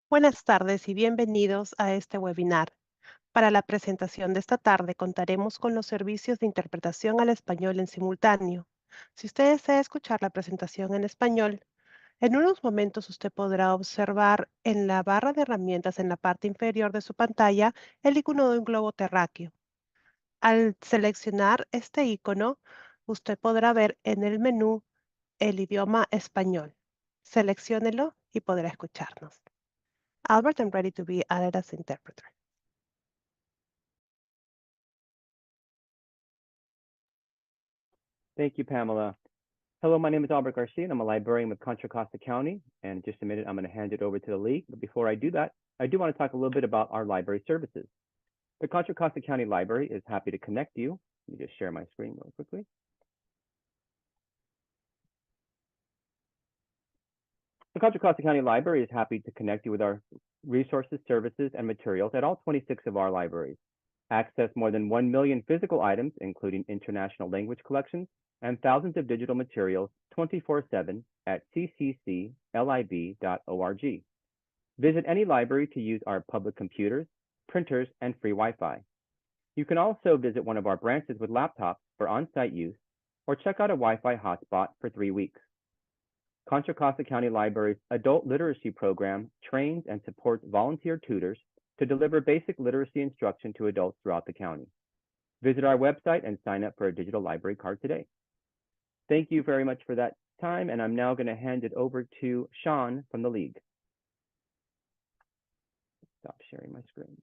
Buenas tardes y bienvenidos a este webinar. Para la presentación de esta tarde contaremos con los servicios de interpretación al español en simultáneo. Si usted desea escuchar la presentación en español, en unos momentos usted podrá observar en la barra de herramientas en la parte inferior de su pantalla el icono de un globo terráqueo. Al seleccionar este icono, usted podrá ver en el menú el idioma español. Selecciónelo y podrá escucharnos. Albert, I'm ready to be added as interpreter. Thank you, Pamela. Hello, my name is Albert Garcia, and I'm a librarian with Contra Costa County. And in just a minute, I'm going to hand it over to the league. But before I do that, I do want to talk a little bit about our library services. The Contra Costa County Library is happy to connect you. Let me just share my screen real quickly. The Contra Costa County Library is happy to connect you with our resources, services, and materials at all 26 of our libraries. Access more than 1 million physical items, including international language collections, and thousands of digital materials 24/7 at ccclib.org. Visit any library to use our public computers, printers, and free Wi-Fi. You can also visit one of our branches with laptops for on-site use, or check out a Wi-Fi hotspot for 3 weeks. Contra Costa County Library's adult literacy program trains and supports volunteer tutors to deliver basic literacy instruction to adults throughout the county. Visit our website and sign up for a digital library card today. Thank you very much for that time, and I'm now going to hand it over to Sean from the league. Stop sharing my screen.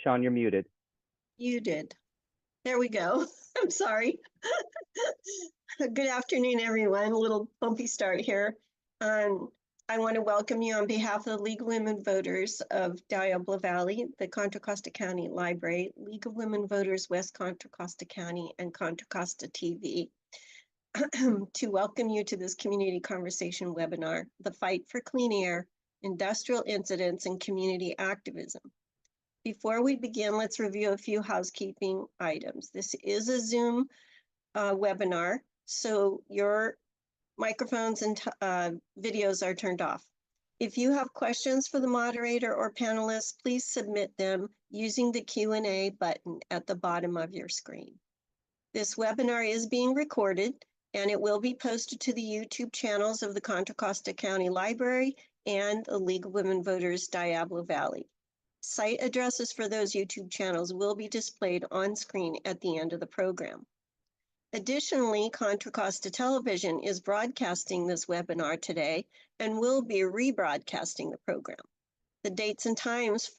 Sean, you're muted. Muted. There we go. I'm sorry. Good afternoon, everyone. A little bumpy start here. I want to welcome you on behalf of the League of Women Voters of Diablo Valley, the Contra Costa County Library, League of Women Voters West Contra Costa County, and Contra Costa TV to welcome you to this community conversation webinar, The Fight for Clean Air, Industrial Incidents, and Community Activism. Before we begin, let's review a few housekeeping items. This is a Zoom webinar, so your microphones and videos are turned off. If you have questions for the moderator or panelists, please submit them using the Q&A button at the bottom of your screen. This webinar is being recorded, and it will be posted to the YouTube channels of the Contra Costa County Library and the League of Women Voters Diablo Valley. Site addresses for those YouTube channels will be displayed on screen at the end of the program. Additionally, Contra Costa Television is broadcasting this webinar today and will be rebroadcasting the program. The dates and times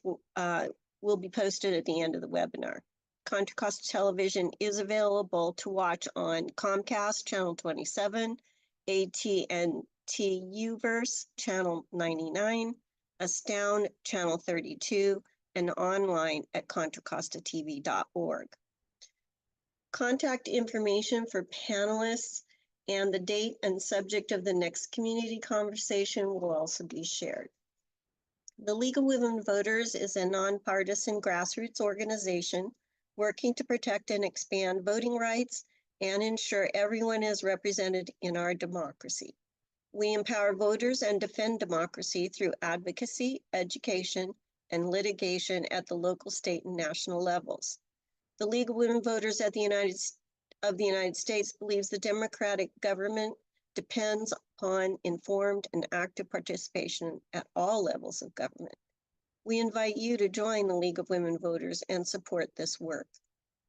will be posted at the end of the webinar. Contra Costa Television is available to watch on Comcast Channel 27, AT&T Uverse Channel 99, Astound Channel 32, and online at ContraCostaTV.org. Contact information for panelists and the date and subject of the next community conversation will also be shared. The League of Women Voters is a nonpartisan grassroots organization working to protect and expand voting rights and ensure everyone is represented in our democracy. We empower voters and defend democracy through advocacy, education, and litigation at the local, state, and national levels. The League of Women Voters of the United States believes the democratic government depends upon informed and active participation at all levels of government. We invite you to join the League of Women Voters and support this work.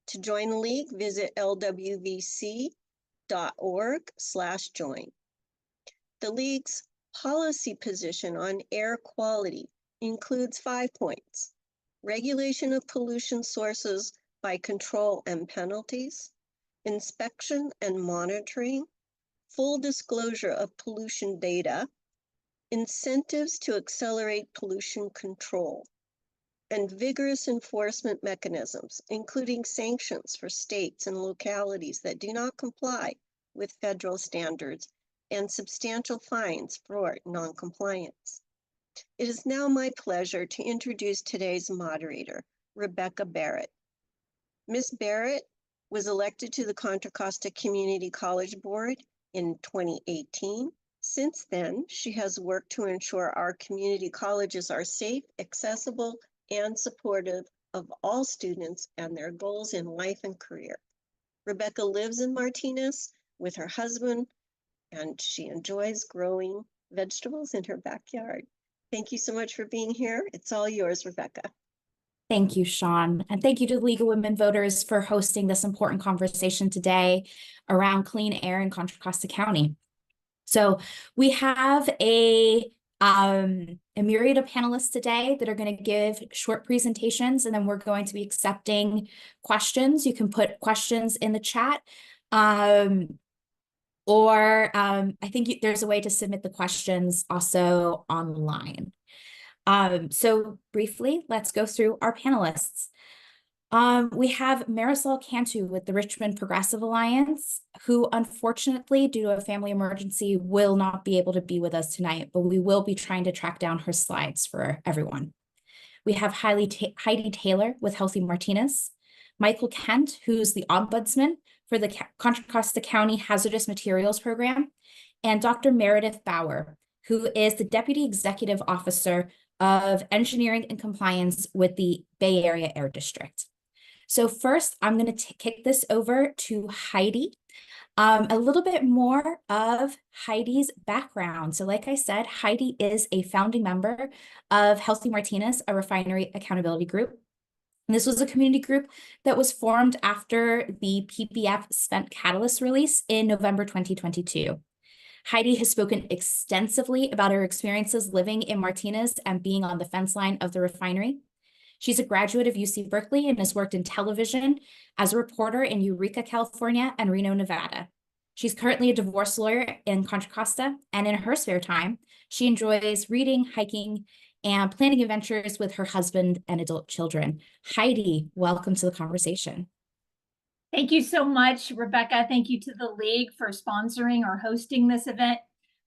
To join the League, visit lwvc.org/join. The League's policy position on air quality includes 5 points: regulation of pollution sources by control and penalties, inspection and monitoring, full disclosure of pollution data, incentives to accelerate pollution control, and vigorous enforcement mechanisms, including sanctions for states and localities that do not comply with federal standards and substantial fines for noncompliance. It is now my pleasure to introduce today's moderator, Rebecca Barrett. Ms. Barrett was elected to the Contra Costa Community College Board in 2018. Since then, she has worked to ensure our community colleges are safe, accessible, and supportive of all students and their goals in life and career. Rebecca lives in Martinez with her husband, and she enjoys growing vegetables in her backyard. Thank you so much for being here. It's all yours, Rebecca. Thank you, Sean. And thank you to League of Women Voters for hosting this important conversation today around clean air in Contra Costa County. So we have a myriad of panelists today that are going to give short presentations, and then we're going to be accepting questions. You can put questions in the chat, I think there's a way to submit the questions also online. So briefly, let's go through our panelists. We have Marisol Cantu with the Richmond Progressive Alliance, who unfortunately, due to a family emergency, will not be able to be with us tonight, but we will be trying to track down her slides for everyone. We have Heidi Taylor with Healthy Martinez, Michael Kent, who's the Ombudsman for the Contra Costa County Hazardous Materials Program, and Dr. Meredith Bauer, who is the Deputy Executive Officer of Engineering and Compliance with the Bay Area Air District. So first, I'm going to kick this over to Heidi. A little bit more of Heidi's background. So like I said, Heidi is a founding member of Healthy Martinez, a refinery accountability group. And this was a community group that was formed after the PBF spent catalyst release in November 2022. Heidi has spoken extensively about her experiences living in Martinez and being on the fence line of the refinery. She's a graduate of UC Berkeley and has worked in television as a reporter in Eureka, California, and Reno, Nevada. She's currently a divorce lawyer in Contra Costa, and in her spare time, she enjoys reading, hiking, and planning adventures with her husband and adult children. Heidi, welcome to the conversation. Thank you so much, Rebecca. Thank you to the League for sponsoring or hosting this event.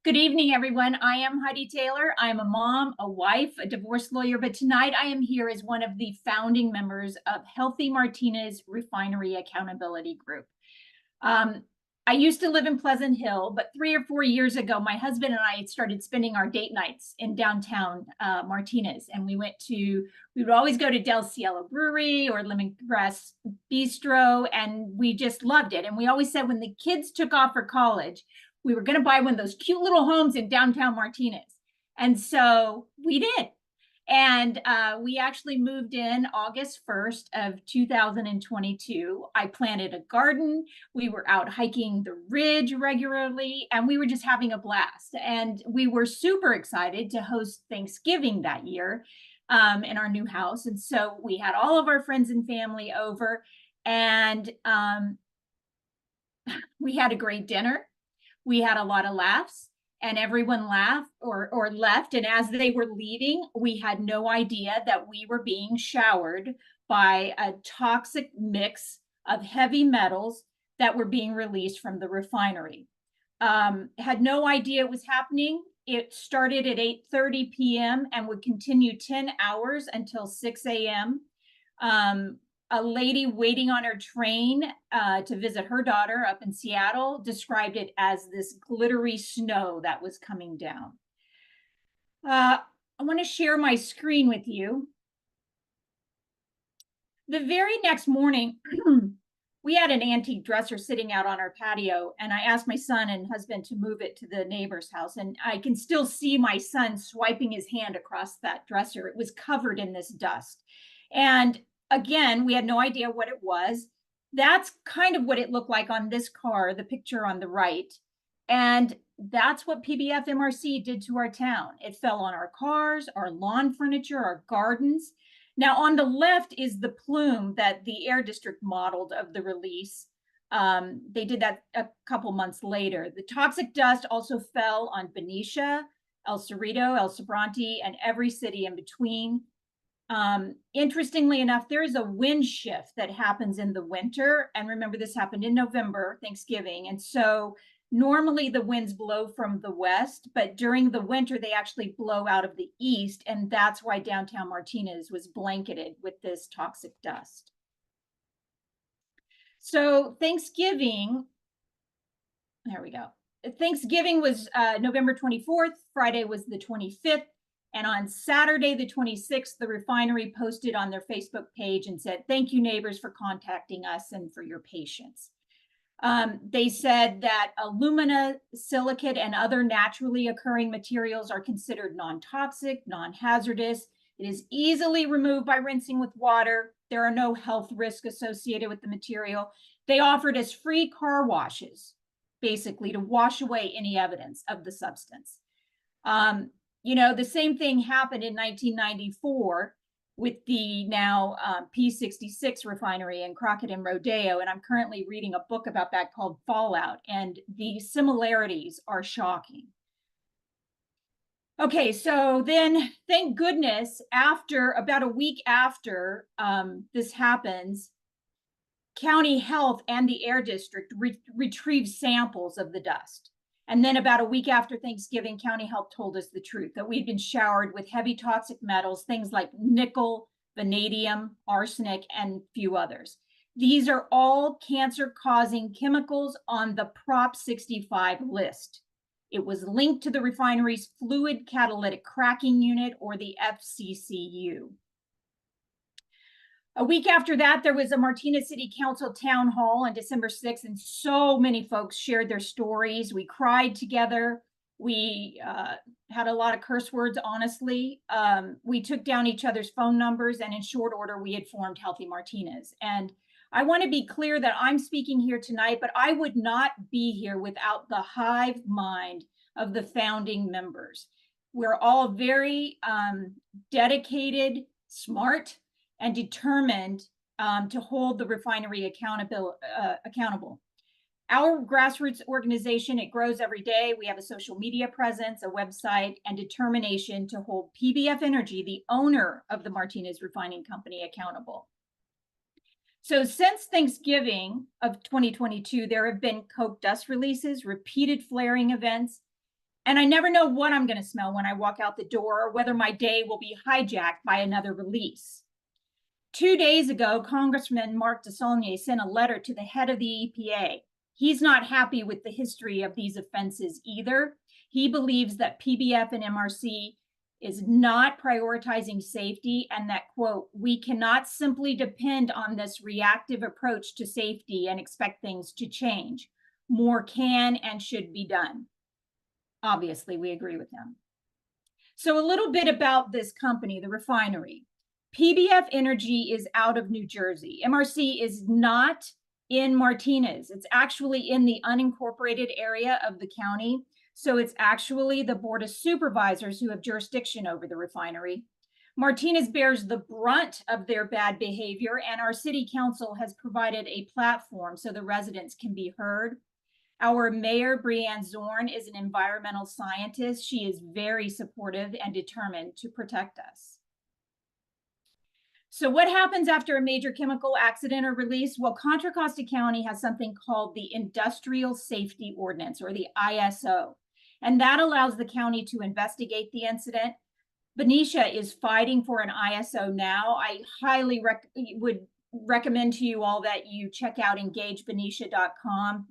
Good evening, everyone. I am Heidi Taylor. I'm a mom, a wife, a divorce lawyer, but tonight I am here as one of the founding members of Healthy Martinez Refinery Accountability Group. I used to live in Pleasant Hill, but 3 or 4 years ago, my husband and I started spending our date nights in downtown Martinez. And we would always go to Del Cielo Brewery or Lemongrass Bistro, and we just loved it. And we always said when the kids took off for college, we were going to buy one of those cute little homes in downtown Martinez. And so we did. And we actually moved in August 1st of 2022. I planted a garden. We were out hiking the ridge regularly, and we were just having a blast. And we were super excited to host Thanksgiving that year in our new house. And so we had all of our friends and family over, and we had a great dinner. We had a lot of laughs. And everyone laughed or left. And as they were leaving, we had no idea that we were being showered by a toxic mix of heavy metals that were being released from the refinery. Had no idea it was happening. It started at 8:30 p.m. and would continue 10 hours until 6 a.m. A lady waiting on her train to visit her daughter up in Seattle described it as this glittery snow that was coming down. I want to share my screen with you. The very next morning, we had an antique dresser sitting out on our patio, and I asked my son and husband to move it to the neighbor's house. And I can still see my son swiping his hand across that dresser. It was covered in this dust. And again, we had no idea what it was. That's kind of what it looked like on this car, the picture on the right. And that's what PBF MRC did to our town. It fell on our cars, our lawn furniture, our gardens. Now on the left is the plume that the Air District modeled of the release. They did that a couple months later. The toxic dust also fell on Benicia, El Cerrito, El Sobrante, and every city in between. Interestingly enough, there is a wind shift that happens in the winter. And remember, this happened in November, Thanksgiving. And so normally the winds blow from the west, but during the winter, they actually blow out of the east. And that's why downtown Martinez was blanketed with this toxic dust. So Thanksgiving, there we go. Thanksgiving was November 24th, Friday was the 25th, and on Saturday, the 26th, the refinery posted on their Facebook page and said, "Thank you, neighbors, for contacting us and for your patience." They said that alumina, silicate, and other naturally occurring materials are considered non-toxic, non-hazardous. It is easily removed by rinsing with water. There are no health risks associated with the material. They offered us free car washes, basically, to wash away any evidence of the substance. You know, the same thing happened in 1994 with the now P66 refinery in Crockett and Rodeo. And I'm currently reading a book about that called Fallout, and the similarities are shocking. Okay, so then thank goodness, after about a week after this happens, County Health and the Air District retrieved samples of the dust. And then about a week after Thanksgiving, County Health told us the truth, that we'd been showered with heavy toxic metals, things like nickel, vanadium, arsenic, and a few others. These are all cancer-causing chemicals on the Prop 65 list. It was linked to the refinery's fluid catalytic cracking unit, or the FCCU. A week after that, there was a Martinez City Council town hall on December 6th, and so many folks shared their stories. We cried together. We had a lot of curse words, honestly. We took down each other's phone numbers, and in short order, we had formed Healthy Martinez. And I want to be clear that I'm speaking here tonight, but I would not be here without the hive mind of the founding members. We're all very dedicated, smart, and determined to hold the refinery accountable. Our grassroots organization, it grows every day. We have a social media presence, a website, and determination to hold PBF Energy, the owner of the Martinez Refining Company, accountable. So since Thanksgiving of 2022, there have been coke dust releases, repeated flaring events, and I never know what I'm going to smell when I walk out the door, or whether my day will be hijacked by another release. 2 days ago, Congressman Mark DeSaulnier sent a letter to the head of the EPA. He's not happy with the history of these offenses either. He believes that PBF and MRC is not prioritizing safety, and that, quote, "we cannot simply depend on this reactive approach to safety and expect things to change. More can and should be done." Obviously, we agree with them. So a little bit about this company, the refinery. PBF Energy is out of New Jersey. MRC is not in Martinez. It's actually in the unincorporated area of the county. So it's actually the Board of Supervisors who have jurisdiction over the refinery. Martinez bears the brunt of their bad behavior, and our city council has provided a platform so the residents can be heard. Our mayor, Brianne Zorn, is an environmental scientist. She is very supportive and determined to protect us. So what happens after a major chemical accident or release? Well, Contra Costa County has something called the Industrial Safety Ordinance, or the ISO, and that allows the county to investigate the incident. Benicia is fighting for an ISO now. I highly would recommend to you all that you check out engagebenicia.com.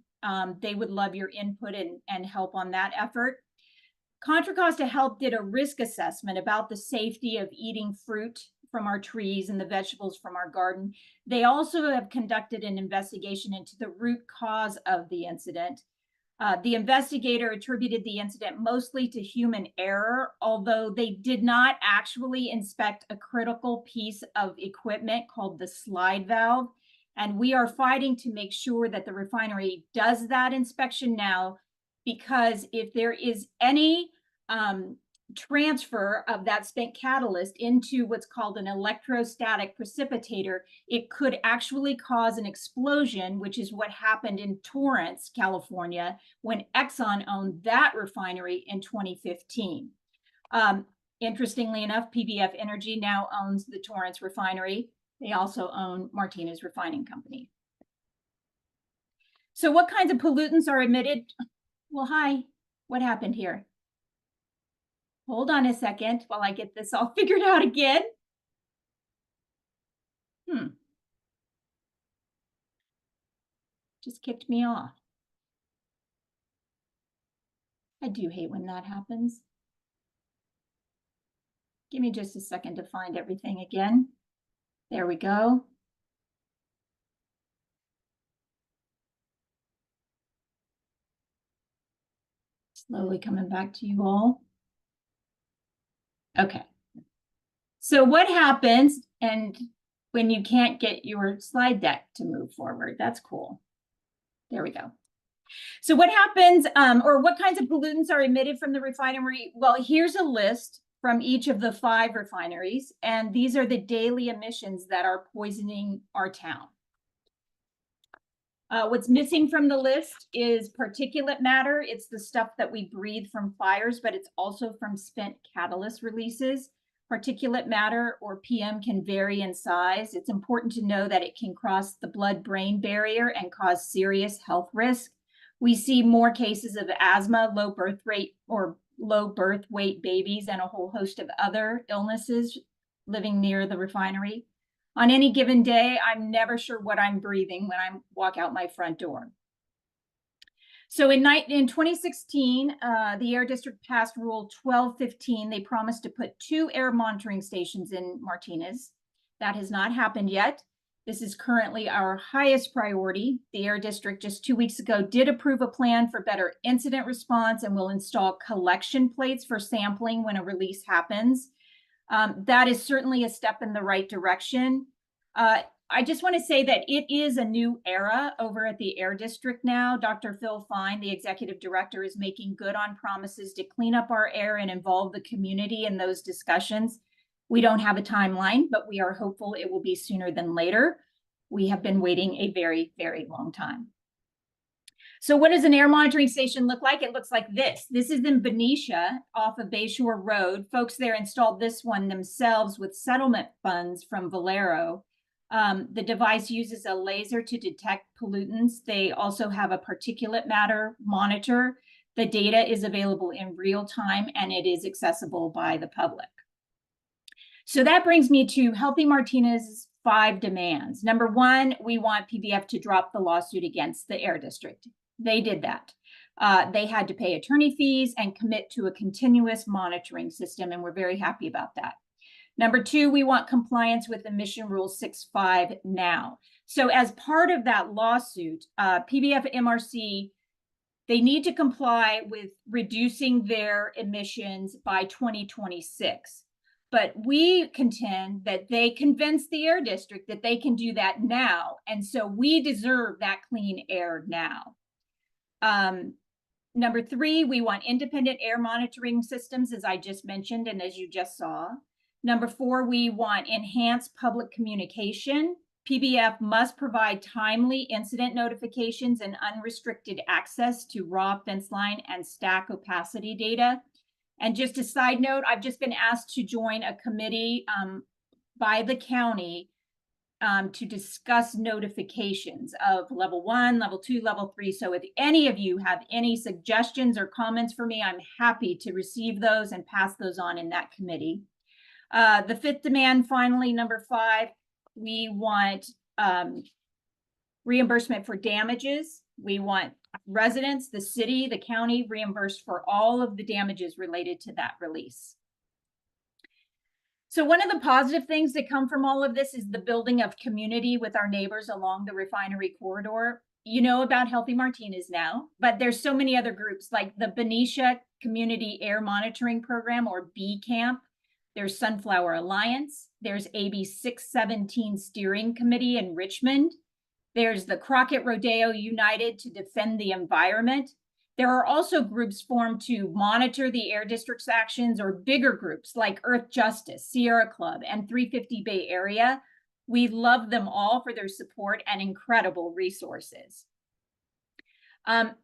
They would love your input and help on that effort. Contra Costa Health did a risk assessment about the safety of eating fruit from our trees and the vegetables from our garden. They also have conducted an investigation into the root cause of the incident. The investigator attributed the incident mostly to human error, although they did not actually inspect a critical piece of equipment called the slide valve. And we are fighting to make sure that the refinery does that inspection now, because if there is any transfer of that spent catalyst into what's called an electrostatic precipitator, it could actually cause an explosion, which is what happened in Torrance, California, when Exxon owned that refinery in 2015. Interestingly enough, PBF Energy now owns the Torrance refinery. They also own Martinez Refining Company. So what kinds of pollutants are emitted? Well, hi, what happened here? Hold on a second while I get this all figured out again. Just kicked me off. I do hate when that happens. Give me just a second to find everything again. There we go. Slowly coming back to you all. Okay. So what happens when you can't get your slide deck to move forward? That's cool. There we go. So what happens, or what kinds of pollutants are emitted from the refinery? Well, here's a list from each of the 5 refineries, and these are the daily emissions that are poisoning our town. What's missing from the list is particulate matter. It's the stuff that we breathe from fires, but it's also from spent catalyst releases. Particulate matter, or PM, can vary in size. It's important to know that it can cross the blood-brain barrier and cause serious health risk. We see more cases of asthma, low birth rate or low birth weight babies, and a whole host of other illnesses living near the refinery. On any given day, I'm never sure what I'm breathing when I walk out my front door. So in 2016, the Air District passed Rule 1215. They promised to put 2 air monitoring stations in Martinez. That has not happened yet. This is currently our highest priority. The Air District just 2 weeks ago did approve a plan for better incident response and will install collection plates for sampling when a release happens. That is certainly a step in the right direction. I just want to say that it is a new era over at the Air District now. Dr. Phil Fine, the executive director, is making good on promises to clean up our air and involve the community in those discussions. We don't have a timeline, but we are hopeful it will be sooner than later. We have been waiting a very, very long time. So what does an air monitoring station look like? It looks like this. This is in Benicia off of Bayshore Road. Folks there installed this one themselves with settlement funds from Valero. The device uses a laser to detect pollutants. They also have a particulate matter monitor. The data is available in real time and it is accessible by the public. So that brings me to Healthy Martinez's 5 demands. Number 1, we want PBF to drop the lawsuit against the Air District. They did that. They had to pay attorney fees and commit to a continuous monitoring system, and we're very happy about that. Number 2, we want compliance with Emission Rule 6.5 now. So as part of that lawsuit, PBF MRC, they need to comply with reducing their emissions by 2026. But we contend that they convinced the Air District that they can do that now. And so we deserve that clean air now. Number 3, we want independent air monitoring systems, as I just mentioned, and as you just saw. Number 4, we want enhanced public communication. PBF must provide timely incident notifications and unrestricted access to raw fence line and stack opacity data. And just a side note, I've just been asked to join a committee by the county to discuss notifications of level 1, level 2, level 3. So if any of you have any suggestions or comments for me, I'm happy to receive those and pass those on in that committee. The 5th demand, finally, number 5, we want reimbursement for damages. We want residents, the city, the county reimbursed for all of the damages related to that release. So one of the positive things that come from all of this is the building of community with our neighbors along the refinery corridor. You know about Healthy Martinez now, but there's so many other groups like the Benicia Community Air Monitoring Program, or B Camp. There's Sunflower Alliance. There's AB 617 Steering Committee in Richmond. There's the Crockett Rodeo United to defend the environment. There are also groups formed to monitor the Air District's actions, or bigger groups like Earth Justice, Sierra Club, and 350 Bay Area. We love them all for their support and incredible resources.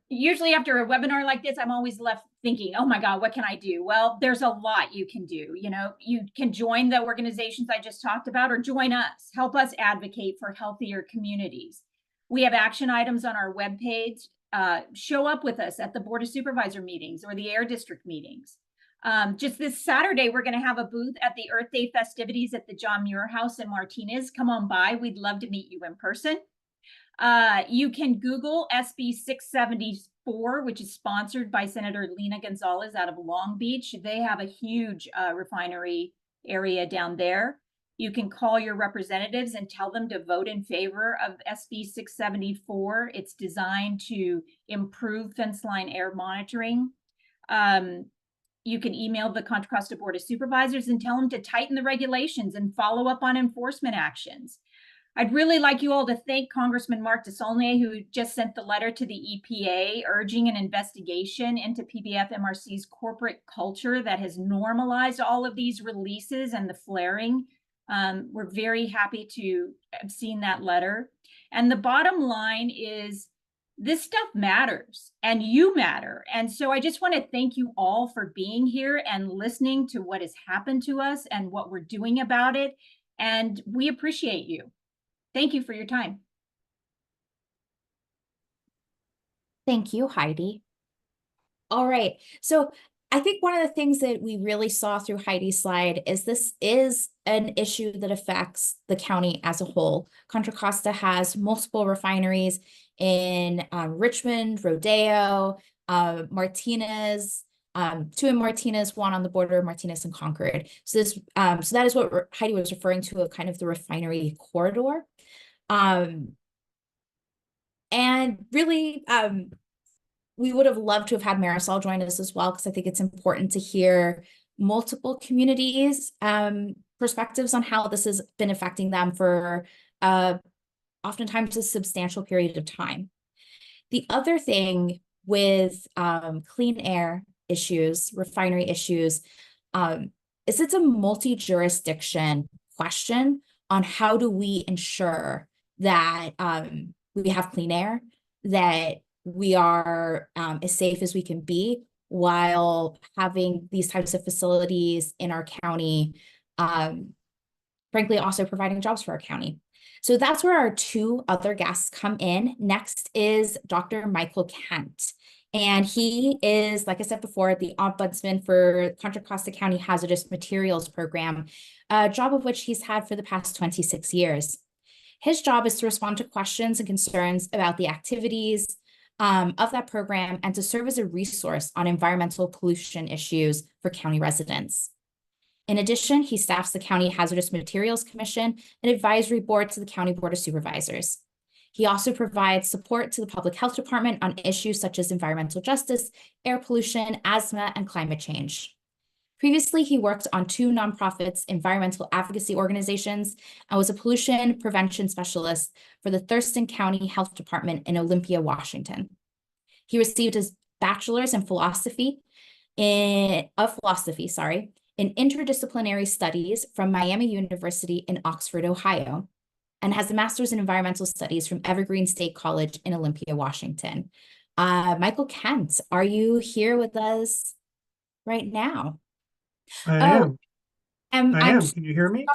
Usually after a webinar like this, I'm always left thinking, oh my God, what can I do? Well, there's a lot you can do. You know, you can join the organizations I just talked about, or join us, help us advocate for healthier communities. We have action items on our webpage. Show up with us at the Board of Supervisor meetings or the Air District meetings. Just this Saturday, we're going to have a booth at the Earth Day festivities at the John Muir House in Martinez. Come on by. We'd love to meet you in person. You can Google SB 674, which is sponsored by Senator Lena Gonzalez out of Long Beach. They have a huge refinery area down there. You can call your representatives and tell them to vote in favor of SB 674. It's designed to improve fence line air monitoring. You can email the Contra Costa Board of Supervisors and tell them to tighten the regulations and follow up on enforcement actions. I'd really like you all to thank Congressman Mark DeSaulnier, who just sent the letter to the EPA urging an investigation into PBF MRC's corporate culture that has normalized all of these releases and the flaring. We're very happy to have seen that letter. And the bottom line is this stuff matters and you matter. And so I just want to thank you all for being here and listening to what has happened to us and what we're doing about it. And we appreciate you. Thank you for your time. Thank you, Heidi. All right. So I think one of the things that we really saw through Heidi's slide is this is an issue that affects the county as a whole. Contra Costa has multiple refineries in Richmond, Rodeo, Martinez, two in Martinez, one on the border of Martinez and Concord. So this, so that is what Heidi was referring to, a kind of the refinery corridor. And really, we would have loved to have had Marisol join us as well, because I think it's important to hear multiple communities' perspectives on how this has been affecting them for oftentimes a substantial period of time. The other thing with clean air issues, refinery issues, is it's a multi-jurisdiction question on how do we ensure that we have clean air, that we are as safe as we can be while having these types of facilities in our county, frankly, also providing jobs for our county. So that's where our two other guests come in. Next is Dr. Michael Kent. And he is, like I said before, the Ombudsman for Contra Costa County Hazardous Materials Program, a job of which he's had for the past 26 years. His job is to respond to questions and concerns about the activities of that program and to serve as a resource on environmental pollution issues for county residents. In addition, he staffs the County Hazardous Materials Commission, an advisory board to the County Board of Supervisors. He also provides support to the Public Health Department on issues such as environmental justice, air pollution, asthma, and climate change. Previously, he worked on two nonprofits, environmental advocacy organizations, and was a pollution prevention specialist for the Thurston County Health Department in Olympia, Washington. He received his bachelor's in philosophy in interdisciplinary studies from Miami University in Oxford, Ohio, and has a master's in environmental studies from Evergreen State College in Olympia, Washington. Michael Kent, are you here with us right now? I am. I am. Can you hear me?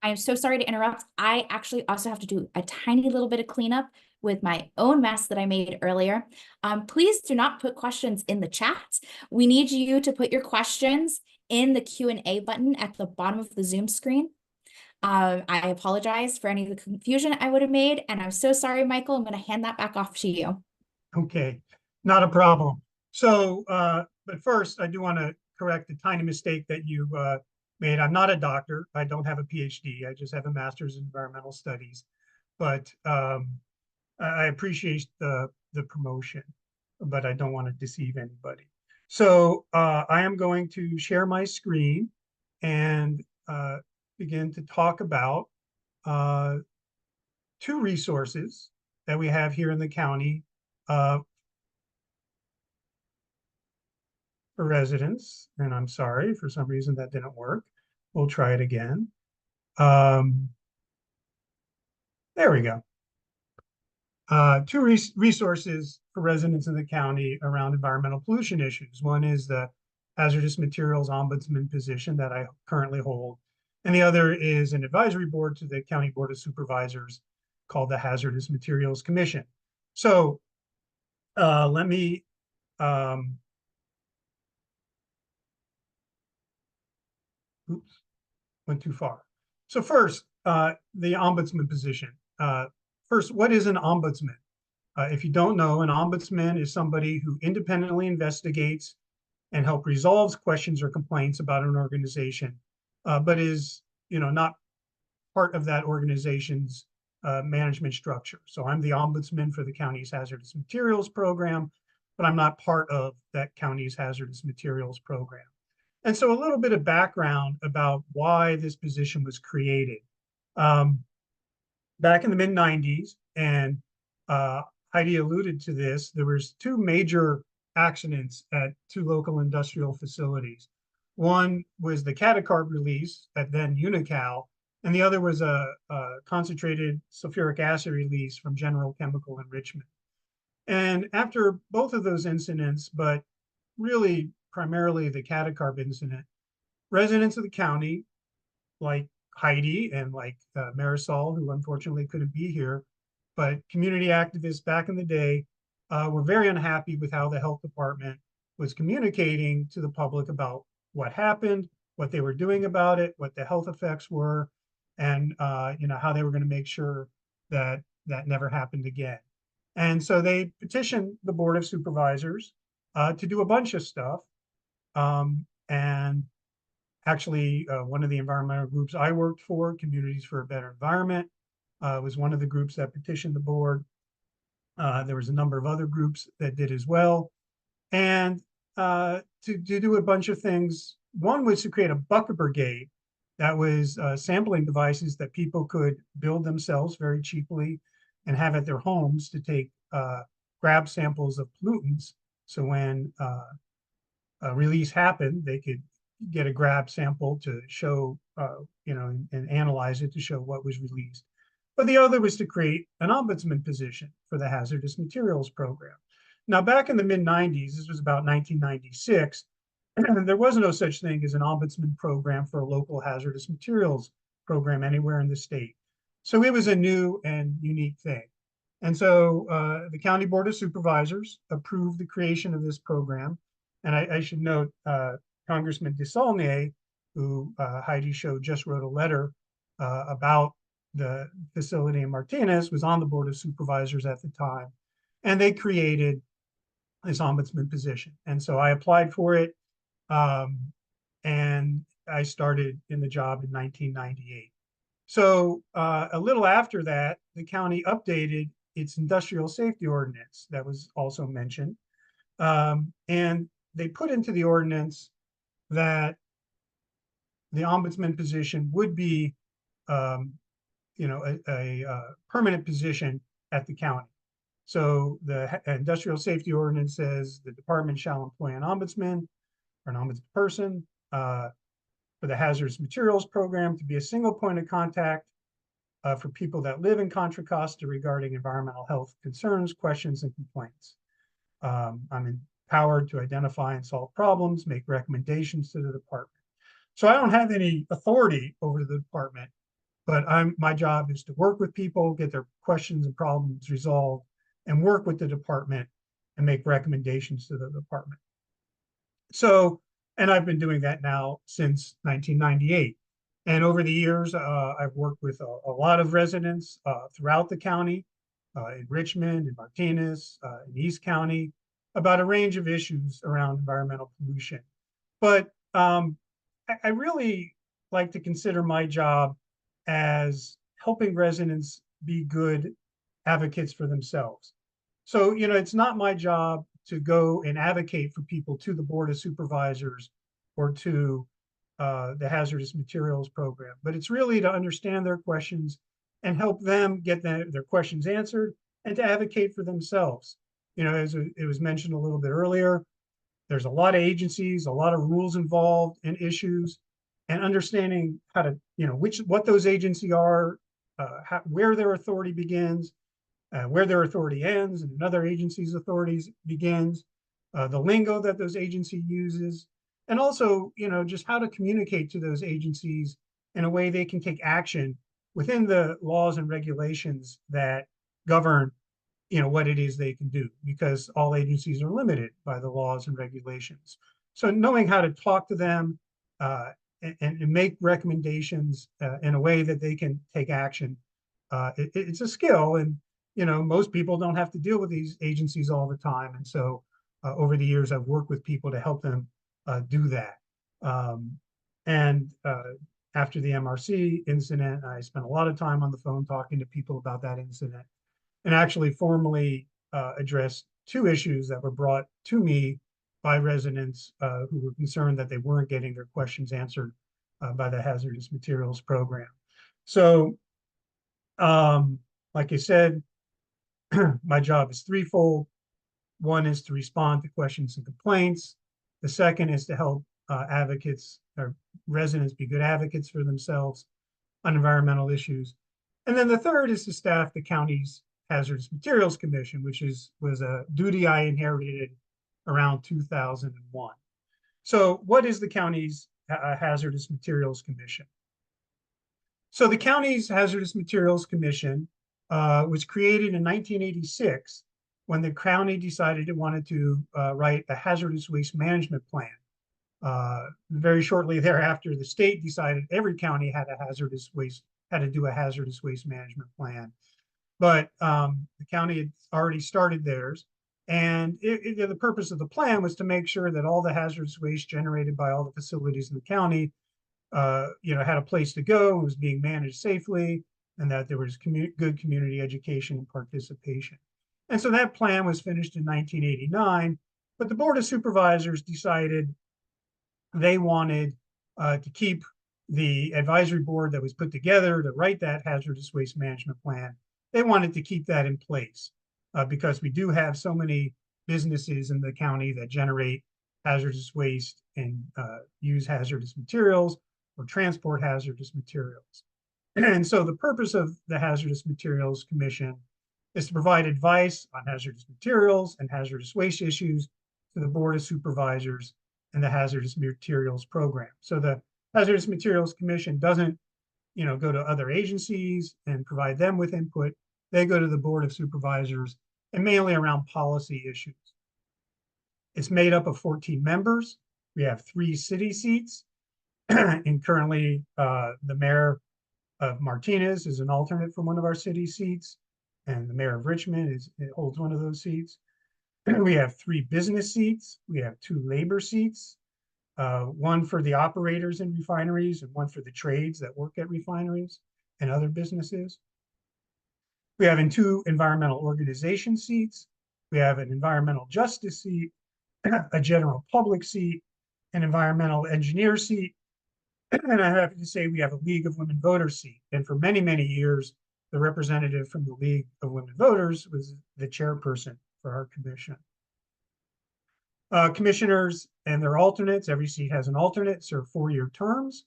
I'm so sorry to interrupt. I actually also have to do a tiny little bit of cleanup with my own mess that I made earlier. Please do not put questions in the chat. We need you to put your questions in the Q&A button at the bottom of the Zoom screen. I apologize for any of the confusion I would have made, and I'm so sorry, Michael. I'm going to hand that back off to you. Okay, not a problem. So, but first, I do want to correct a tiny mistake that you made. I'm not a doctor. I don't have a PhD. I just have a master's in environmental studies. But I appreciate the promotion, but I don't want to deceive anybody. So I am going to share my screen and begin to talk about two resources that we have here in the county for residents. And I'm sorry, for some reason that didn't work. We'll try it again. There we go. Two resources for residents in the county around environmental pollution issues. One is the Hazardous Materials Ombudsman position that I currently hold, and the other is an advisory board to the County Board of Supervisors called the Hazardous Materials Commission. So let me oops, went too far. So first, the ombudsman position. first, what is an ombudsman? If you don't know, an ombudsman is somebody who independently investigates and help resolves questions or complaints about an organization, but is, not part of that organization's management structure. So I'm the ombudsman for the county's hazardous materials program, but I'm not part of that county's hazardous materials program. And so a little bit of background about why this position was created. Back in the mid-90s, and Heidi alluded to this, there was two major accidents at two local industrial facilities. One was the catacarb release at then Unocal, and the other was a concentrated sulfuric acid release from General Chemical in Richmond. And after both of those incidents, but really primarily the catacarb incident, residents of the county, like Heidi and like Marisol, who unfortunately couldn't be here, but community activists back in the day were very unhappy with how the health department was communicating to the public about what happened, what they were doing about it, what the health effects were, and how they were going to make sure that that never happened again. And so they petitioned the Board of Supervisors to do a bunch of stuff. And actually, one of the environmental groups I worked for, Communities for a Better Environment, was one of the groups that petitioned the board. There was a number of other groups that did as well. And to do a bunch of things. One was to create a bucket brigade that was sampling devices that people could build themselves very cheaply and have at their homes to take grab samples of pollutants. So when a release happened, they could get a grab sample to show, and analyze it to show what was released. But the other was to create an ombudsman position for the hazardous materials program. Now, back in the mid-90s, this was about 1996, there was no such thing as an ombudsman program for a local hazardous materials program anywhere in the state. So it was a new and unique thing. And so the County Board of Supervisors approved the creation of this program. And I should note, Congressman DeSaulnier, who Heidi showed, just wrote a letter about the facility in Martinez, was on the Board of Supervisors at the time. And they created this ombudsman position. And so I applied for it. And I started in the job in 1998. So a little after that, the county updated its industrial safety ordinance that was also mentioned. And they put into the ordinance that the ombudsman position would be, a permanent position at the county. So the industrial safety ordinance says the department shall employ an ombudsman or an ombudsperson for the hazardous materials program to be a single point of contact for people that live in Contra Costa regarding environmental health concerns, questions, and complaints. I'm empowered to identify and solve problems, make recommendations to the department. So I don't have any authority over the department, but my job is to work with people, get their questions and problems resolved, and work with the department and make recommendations to the department. So, and I've been doing that now since 1998. And over the years, I've worked with a lot of residents throughout the county, in Richmond, in Martinez, in East County, about a range of issues around environmental pollution. But I really like to consider my job as helping residents be good advocates for themselves. So, it's not my job to go and advocate for people to the Board of Supervisors or to the hazardous materials program, but it's really to understand their questions and help them get their questions answered and to advocate for themselves. As it was mentioned a little bit earlier, there's a lot of agencies, a lot of rules involved in issues, and understanding how to, what those agencies are, where their authority begins, where their authority ends, and another agency's authorities begins, the lingo that those agencies uses, and also, just how to communicate to those agencies in a way they can take action within the laws and regulations that govern, what it is they can do, because all agencies are limited by the laws and regulations. So knowing how to talk to them and make recommendations in a way that they can take action it's a skill, and most people don't have to deal with these agencies all the time. And so over the years, I've worked with people to help them do that. And after the MRC incident, I spent a lot of time on the phone talking to people about that incident, and actually formally addressed 2 issues that were brought to me by residents who were concerned that they weren't getting their questions answered by the hazardous materials program. So, like I said, my job is threefold. One is to respond to questions and complaints. The second is to help advocates or residents be good advocates for themselves on environmental issues. And then the third is to staff the county's Hazardous Materials Commission, which was a duty I inherited around 2001. So what is the county's Hazardous Materials Commission? So the county's Hazardous Materials Commission was created in 1986 when the county decided it wanted to write a hazardous waste management plan. Very shortly thereafter, the state decided every county had to do a hazardous waste management plan. But the county had already started theirs. And the purpose of the plan was to make sure that all the hazardous waste generated by all the facilities in the county had a place to go and was being managed safely, and that there was good community education and participation. And so that plan was finished in 1989, but the Board of Supervisors decided they wanted to keep the advisory board that was put together to write that hazardous waste management plan. They wanted to keep that in place because we do have so many businesses in the county that generate hazardous waste and use hazardous materials or transport hazardous materials. And so the purpose of the Hazardous Materials Commission is to provide advice on hazardous materials and hazardous waste issues to the Board of Supervisors and the Hazardous Materials Program. So the Hazardous Materials Commission doesn't, go to other agencies and provide them with input. They go to the Board of Supervisors, and mainly around policy issues. It's made up of 14 members. We have 3 city seats, and currently the mayor of Martinez is an alternate for one of our city seats, and the mayor of Richmond holds one of those seats. We have 3 business seats. We have 2 labor seats, one for the operators in refineries and one for the trades that work at refineries and other businesses. We have 2 environmental organization seats. We have an environmental justice seat, a general public seat, an environmental engineer seat, and I'm happy to say we have a League of Women Voters seat. And for many, many years, the representative from the League of Women Voters was the chairperson for our commission. Commissioners and their alternates, every seat has an alternate, serve 4-year terms.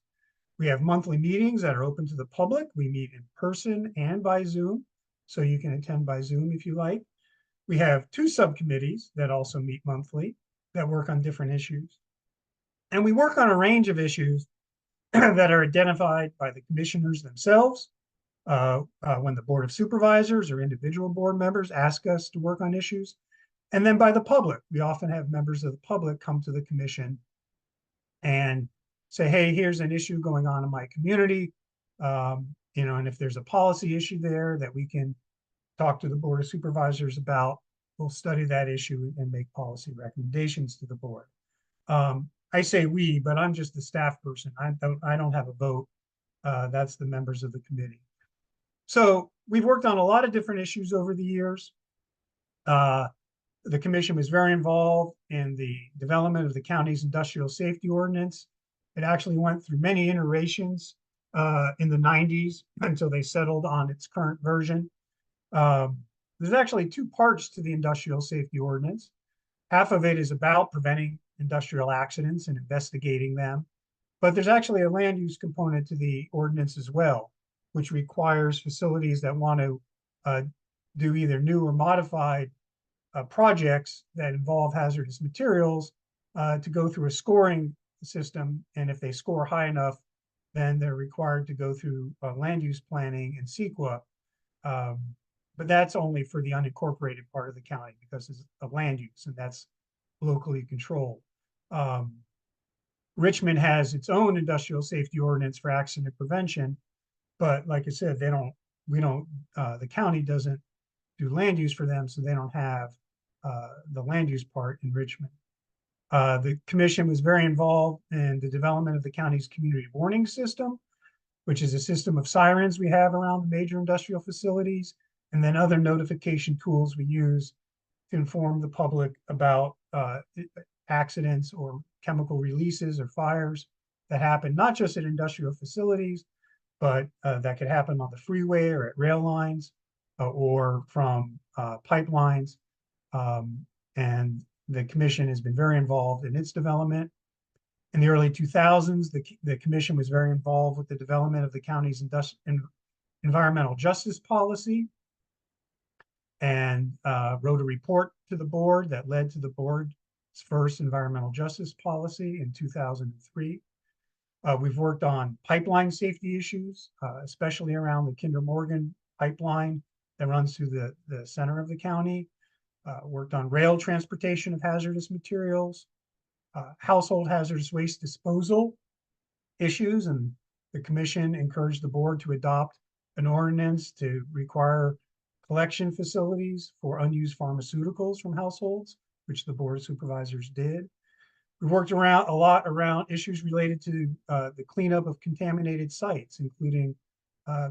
We have monthly meetings that are open to the public. We meet in person and by Zoom, so you can attend by Zoom if you like. We have 2 subcommittees that also meet monthly that work on different issues. And we work on a range of issues that are identified by the commissioners themselves when the Board of Supervisors or individual board members ask us to work on issues, and then by the public. We often have members of the public come to the commission and say, hey, here's an issue going on in my community, and if there's a policy issue there that we can talk to the Board of Supervisors about, we'll study that issue and make policy recommendations to the board. I say we, but I'm just the staff person. I don't have a vote. That's the members of the committee. So we've worked on a lot of different issues over the years. The commission was very involved in the development of the county's industrial safety ordinance. It actually went through many iterations in the 90s until they settled on its current version. There's actually 2 parts to the industrial safety ordinance. Half of it is about preventing industrial accidents and investigating them. But there's actually a land use component to the ordinance as well, which requires facilities that want to do either new or modified projects that involve hazardous materials to go through a scoring system. And if they score high enough, then they're required to go through land use planning and CEQA. But that's only for the unincorporated part of the county because it's a land use and that's locally controlled. Richmond has its own industrial safety ordinance for accident prevention, but like I said, they don't we don't, the county doesn't do land use for them, so they don't have the land use part in Richmond. The commission was very involved in the development of the county's community warning system, which is a system of sirens we have around the major industrial facilities, and then other notification tools we use to inform the public about accidents or chemical releases or fires that happen not just at industrial facilities, but that could happen on the freeway or at rail lines or from pipelines. And the commission has been very involved in its development. In the early 2000s, the commission was very involved with the development of the county's environmental justice policy and wrote a report to the board that led to the board's first environmental justice policy in 2003. We've worked on pipeline safety issues, especially around the Kinder Morgan pipeline that runs through the center of the county. Worked on rail transportation of hazardous materials, household hazardous waste disposal issues, and the commission encouraged the board to adopt an ordinance to require collection facilities for unused pharmaceuticals from households, which the board of supervisors did. We worked a lot around issues related to the cleanup of contaminated sites, including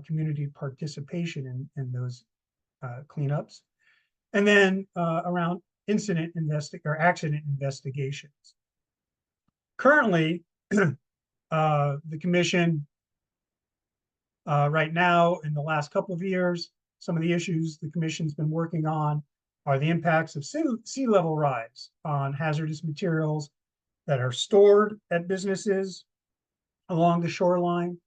community participation in those cleanups. And then around accident investigations. Currently, the commission right now, in the last couple of years, some of the issues the commission's been working on are the impacts of sea level rise on hazardous materials that are stored at businesses along the shoreline,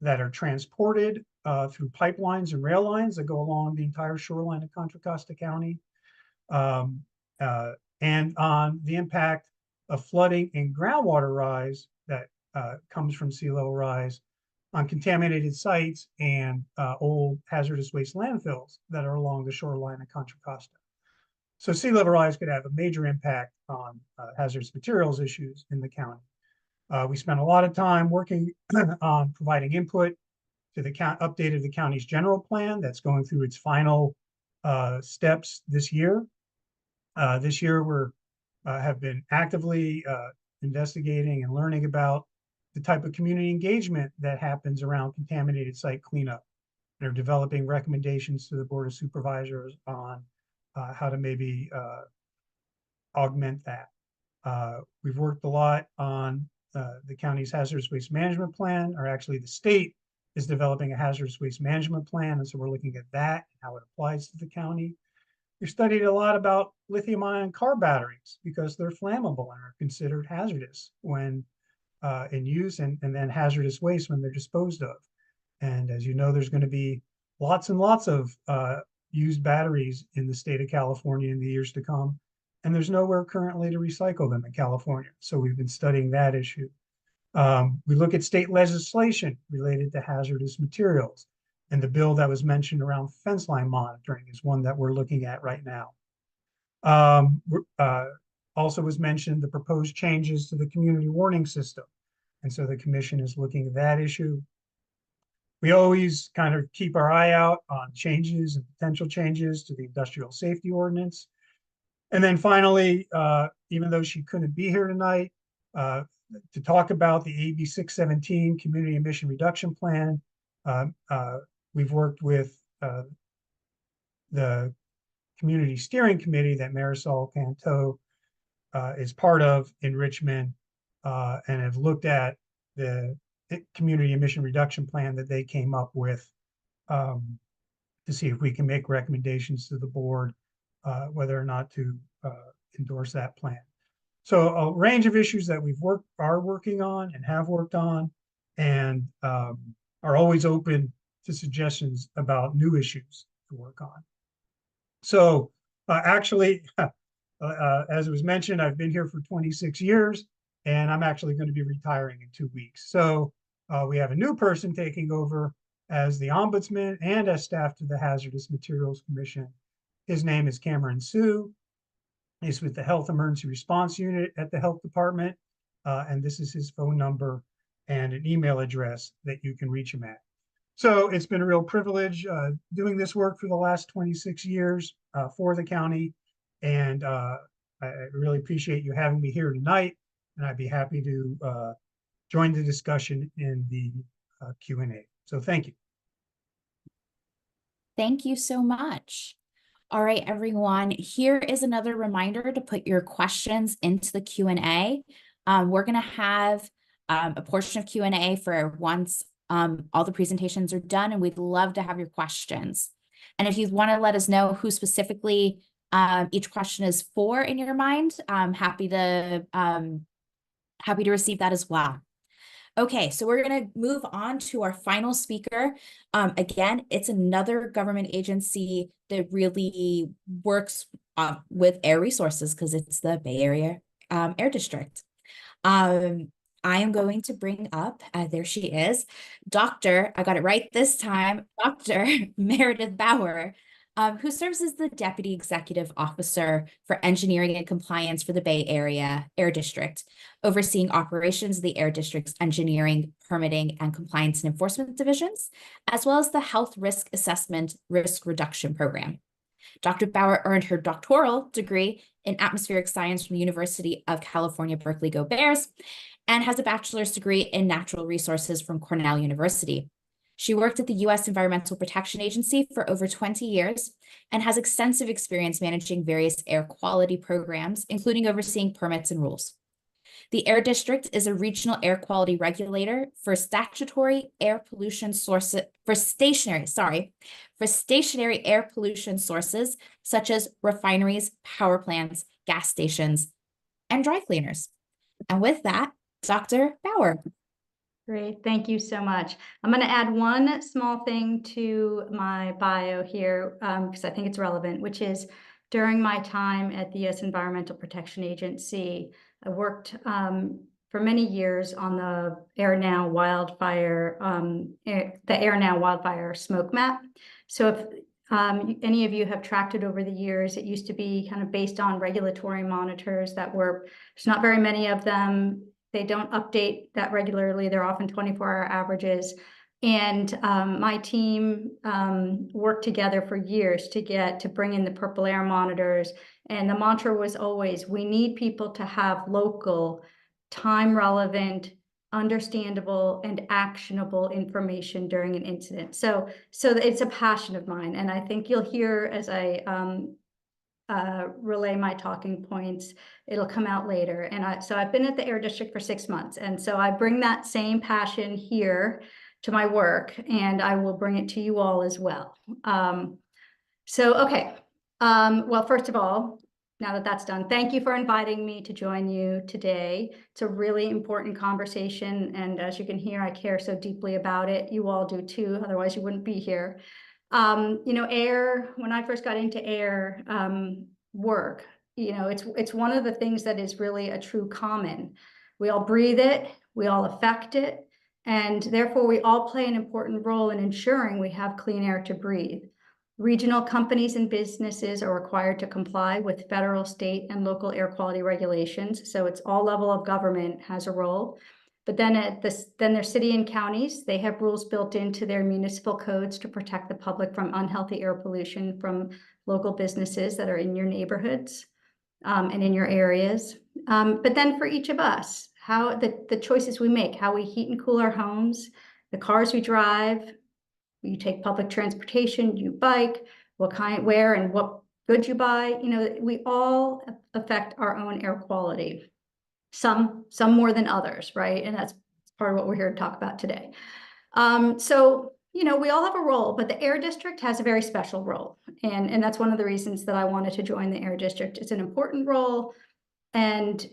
that are transported through pipelines and rail lines that go along the entire shoreline of Contra Costa County, and on the impact of flooding and groundwater rise that comes from sea level rise on contaminated sites and old hazardous waste landfills that are along the shoreline of Contra Costa. So sea level rise could have a major impact on hazardous materials issues in the county. We spent a lot of time working on providing input to the update of the county's general plan that's going through its final steps this year. This year we have been actively investigating and learning about the type of community engagement that happens around contaminated site cleanup. They're developing recommendations to the Board of Supervisors on how to maybe augment that. We've worked a lot on the county's hazardous waste management plan, or actually the state is developing a hazardous waste management plan, and so we're looking at that and how it applies to the county. We studied a lot about lithium-ion car batteries because they're flammable and are considered hazardous when in use, and then hazardous waste when they're disposed of. And as you know, there's going to be lots and lots of used batteries in the state of California in the years to come, and there's nowhere currently to recycle them in California. So we've been studying that issue. We look at state legislation related to hazardous materials, and the bill that was mentioned around fence line monitoring is one that we're looking at right now. Also was mentioned the proposed changes to the community warning system. And so the commission is looking at that issue. We always kind of keep our eye out on changes and potential changes to the industrial safety ordinance. And then finally, even though she couldn't be here tonight, to talk about the AB 617 Community Emission Reduction Plan, we've worked with the Community Steering Committee that Marisol Cantu is part of in Richmond, and have looked at the community emission reduction plan that they came up with to see if we can make recommendations to the board whether or not to endorse that plan. So a range of issues that are working on and have worked on, and are always open to suggestions about new issues to work on. So actually, as was mentioned, I've been here for 26 years, and I'm actually going to be retiring in 2 weeks. So we have a new person taking over as the Ombudsman and as staff to the Hazardous Materials Commission. His name is Cameron Sue. He's with the Health Emergency Response Unit at the Health Department, and this is his phone number and an email address that you can reach him at. So it's been a real privilege doing this work for the last 26 years for the county. And I really appreciate you having me here tonight. And I'd be happy to join the discussion in the Q&A. So thank you. Thank you so much. All right, everyone, here is another reminder to put your questions into the Q&A. We're going to have a portion of Q&A for once all the presentations are done, and we'd love to have your questions. And if you want to let us know who specifically each question is for in your mind, I'm happy to receive that as well. Okay, so we're going to move on to our final speaker. Again, it's another government agency that really works with air resources because it's the Bay Area Air District. I am going to bring up, there she is, Dr., I got it right this time, Dr. Meredith Bauer, who serves as the Deputy Executive Officer for Engineering and Compliance for the Bay Area Air District, overseeing operations of the Air District's engineering, permitting, and compliance and enforcement divisions, as well as the Health Risk Assessment Risk Reduction Program. Dr. Bauer earned her doctoral degree in atmospheric science from the University of California, Berkeley, Go Bears, and has a bachelor's degree in natural resources from Cornell University. She worked at the U.S. Environmental Protection Agency for over 20 years and has extensive experience managing various air quality programs, including overseeing permits and rules. The Air District is a regional air quality regulator for stationary air pollution sources, for stationary air pollution sources, such as refineries, power plants, gas stations, and dry cleaners. And with that, Dr. Bauer. Great, thank you so much. I'm going to add one small thing to my bio here because I think it's relevant, which is during my time at the U.S. Environmental Protection Agency, I worked for many years on the Air Now wildfire, smoke map. So if any of you have tracked it over the years, it used to be kind of based on regulatory monitors that were, there's not very many of them. They don't update that regularly. They're often 24-hour averages. And my team worked together for years to bring in the purple air monitors. And the mantra was always, we need people to have local, time-relevant, understandable, and actionable information during an incident. So it's a passion of mine. And I think you'll hear as I relay my talking points, it'll come out later. And so I've been at the Air District for 6 months. And so I bring that same passion here to my work, and I will bring it to you all as well. Well, first of all, now that that's done, thank you for inviting me to join you today. It's a really important conversation. And as you can hear, I care so deeply about it. You all do too, otherwise you wouldn't be here. Air, when I first got into air work, it's one of the things that is really a true common. We all breathe it, we all affect it, and therefore we all play an important role in ensuring we have clean air to breathe. Regional companies and businesses are required to comply with federal, state, and local air quality regulations. So it's all level of government has a role. But then their city and counties, they have rules built into their municipal codes to protect the public from unhealthy air pollution from local businesses that are in your neighborhoods and in your areas. But then for each of us, how the choices we make, how we heat and cool our homes, the cars we drive, you take public transportation, you bike, where and what goods you buy, we all affect our own air quality. Some more than others, right? And that's part of what we're here to talk about today. We all have a role, but the Air District has a very special role. And that's one of the reasons that I wanted to join the Air District. It's an important role, and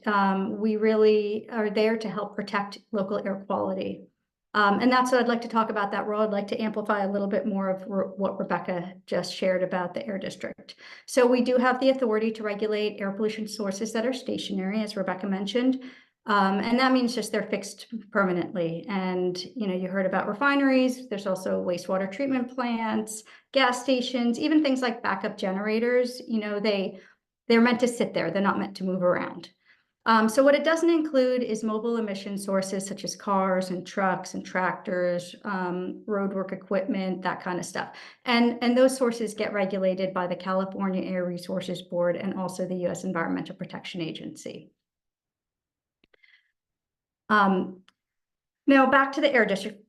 we really are there to help protect local air quality. And that's what I'd like to talk about, that role. I'd like to amplify a little bit more of what Rebecca just shared about the Air District. So we do have the authority to regulate air pollution sources that are stationary, as Rebecca mentioned. And that means just they're fixed permanently. And, you heard about refineries. There's also wastewater treatment plants, gas stations, even things like backup generators. They're meant to sit there. They're not meant to move around. So what it doesn't include is mobile emission sources such as cars and trucks and tractors, roadwork equipment, that kind of stuff. And those sources get regulated by the California Air Resources Board and also the U.S. Environmental Protection Agency. Now back to the Air District.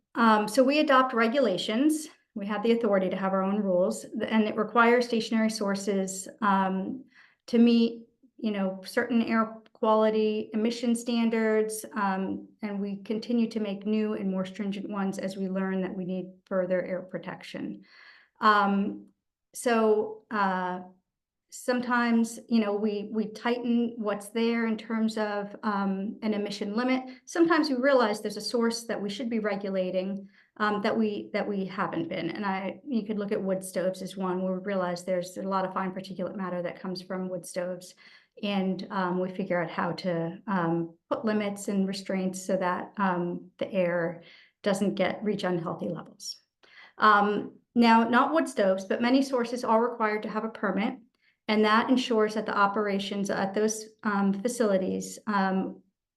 So we adopt regulations. We have the authority to have our own rules, and it requires stationary sources to meet, certain air quality emission standards, and we continue to make new and more stringent ones as we learn that we need further air protection. Sometimes, we tighten what's there in terms of an emission limit. Sometimes we realize there's a source that we should be regulating that we haven't been. And you could look at wood stoves as one where we realize there's a lot of fine particulate matter that comes from wood stoves. And we figure out how to put limits and restraints so that the air doesn't reach unhealthy levels. Now, not wood stoves, but many sources are required to have a permit. And that ensures that the operations at those facilities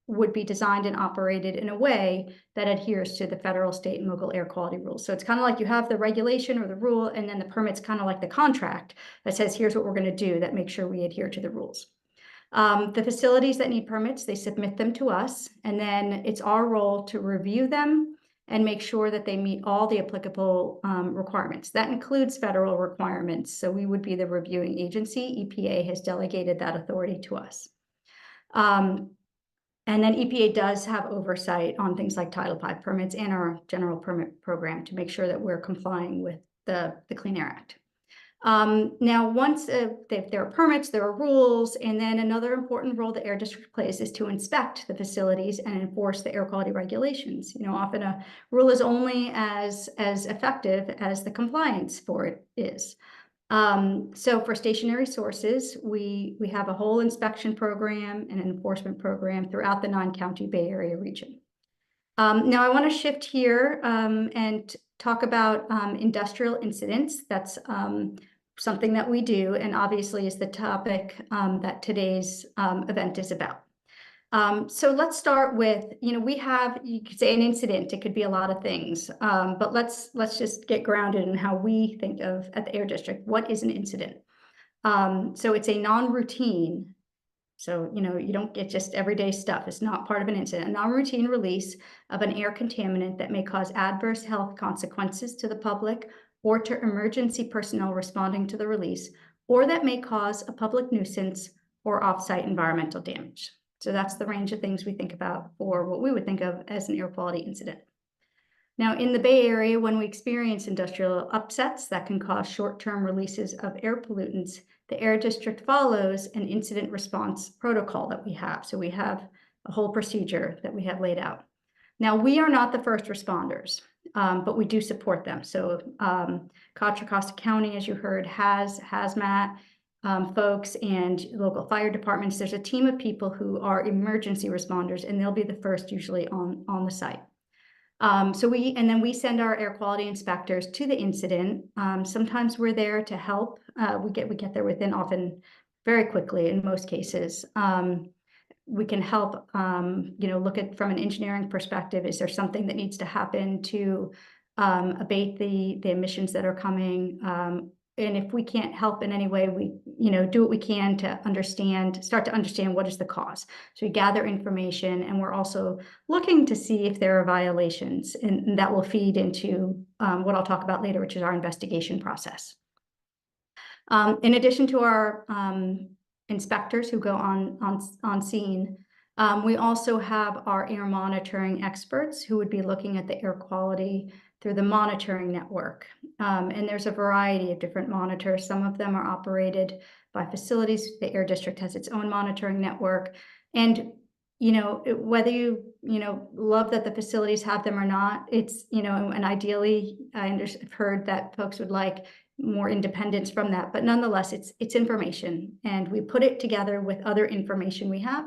would be designed and operated in a way that adheres to the federal, state, and local air quality rules. So it's kind of like you have the regulation or the rule, and then the permit's kind of like the contract that says, here's what we're going to do that makes sure we adhere to the rules. The facilities that need permits, they submit them to us, and then it's our role to review them and make sure that they meet all the applicable requirements. That includes federal requirements. So we would be the reviewing agency. EPA has delegated that authority to us. And then EPA does have oversight on things like Title V permits and our general permit program to make sure that we're complying with the Clean Air Act. Now, once there are permits, there are rules, and then another important role the Air District plays is to inspect the facilities and enforce the air quality regulations. Often a rule is only as effective as the compliance for it is. So for stationary sources, we have a whole inspection program and an enforcement program throughout the 9-county Bay Area region. Now I want to shift here and talk about industrial incidents. That's something that we do, and obviously is the topic that today's event is about. So let's start with, we have, you could say an incident, it could be a lot of things, but let's just get grounded in how we think of at the Air District, what is an incident? So it's a non-routine, so, you don't get just everyday stuff. It's not part of an incident. A non-routine release of an air contaminant that may cause adverse health consequences to the public or to emergency personnel responding to the release, or that may cause a public nuisance or off-site environmental damage. So that's the range of things we think about for what we would think of as an air quality incident. Now, in the Bay Area, when we experience industrial upsets that can cause short-term releases of air pollutants, the Air District follows an incident response protocol that we have. So we have a whole procedure that we have laid out. Now, we are not the first responders, but we do support them. So Contra Costa County, as you heard, has HazMat folks and local fire departments. There's a team of people who are emergency responders, and they'll be the first usually on the site. And then we send our air quality inspectors to the incident. Sometimes we're there to help. We get there within often very quickly in most cases. We can help, look at from an engineering perspective, is there something that needs to happen to abate the emissions that are coming? And if we can't help in any way, we, do what we can to start to understand what is the cause. So we gather information, and we're also looking to see if there are violations, and that will feed into what I'll talk about later, which is our investigation process. In addition to our inspectors who go on scene, we also have our air monitoring experts who would be looking at the air quality through the monitoring network. And there's a variety of different monitors. Some of them are operated by facilities. The Air District has its own monitoring network. And, whether you, love that the facilities have them or not, it's, and ideally, I've heard that folks would like more independence from that, but nonetheless, it's information, and we put it together with other information we have.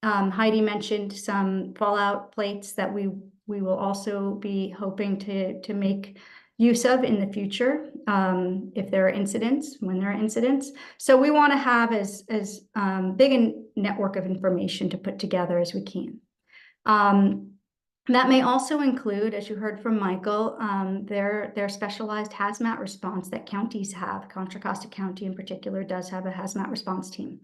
Heidi mentioned some fallout plates that we will also be hoping to make use of in the future. if there are incidents, when there are incidents. So we want to have as big a network of information to put together as we can. That may also include, as you heard from Michael, their specialized HazMat response that counties have. Contra Costa County in particular does have a HazMat response team,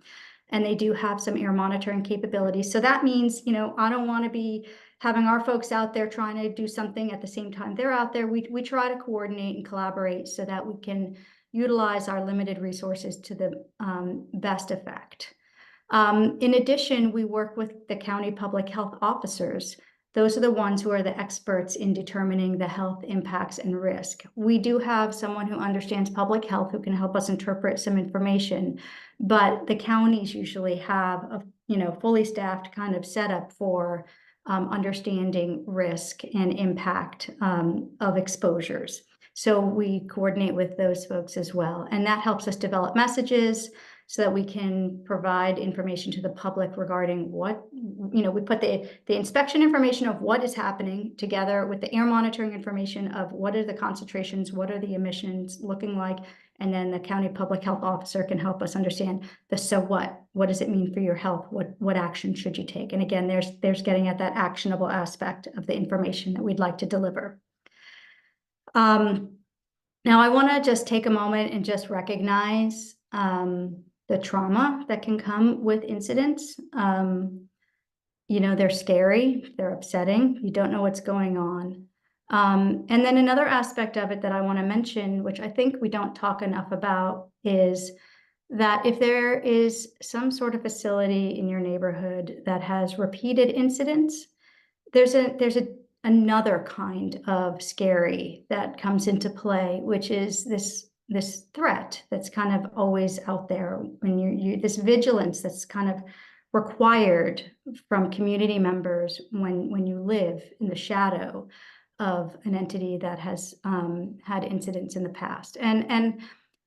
and they do have some air monitoring capabilities. So that means, you know, I don't want to be having our folks out there trying to do something at the same time they're out there. We try to coordinate and collaborate so that we can utilize our limited resources to the best effect. In addition, we work with the county public health officers. Those are the ones who are the experts in determining the health impacts and risk. We do have someone who understands public health who can help us interpret some information, but the counties usually have a, you know, fully staffed kind of setup for understanding risk and impact of exposures. So we coordinate with those folks as well, and that helps us develop messages so that we can provide information to the public regarding what, you know, we put the inspection information of what is happening together with the air monitoring information of what are the concentrations, what are the emissions looking like, and then the county public health officer can help us understand the so what does it mean for your health, what action should you take? And again, there's getting at that actionable aspect of the information that we'd like to deliver. Now I want to just take a moment and just recognize the trauma that can come with incidents. You know, they're scary, they're upsetting, you don't know what's going on. And then another aspect of it that I want to mention, which I think we don't talk enough about, is that if there is some sort of facility in your neighborhood that has repeated incidents, there's another kind of scary that comes into play, which is this threat that's kind of always out there when this vigilance that's kind of required from community members when you live in the shadow of an entity that has had incidents in the past. And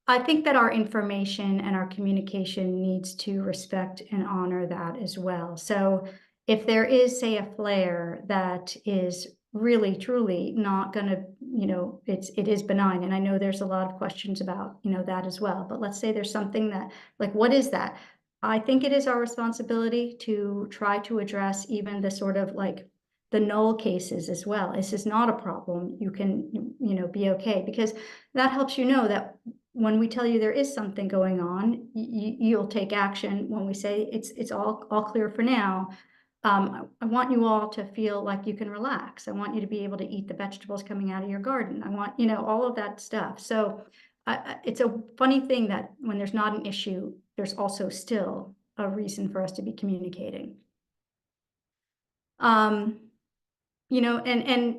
I think that our information and our communication needs to respect and honor that as well. So if there is, say, a flare that is really, truly not going to, you know, it is benign. And I know there's a lot of questions about, you know, that as well. But let's say there's something that, like, what is that? I think it is our responsibility to try to address even the sort of like the null cases as well. This is not a problem. You can, you know, be okay, because that helps you know that when we tell you there is something going on, you'll take action. When we say it's all clear for now, I want you all to feel like you can relax. I want you to be able to eat the vegetables coming out of your garden. I want, you know, all of that stuff. So it's a funny thing that when there's not an issue, there's also still a reason for us to be communicating. You know, and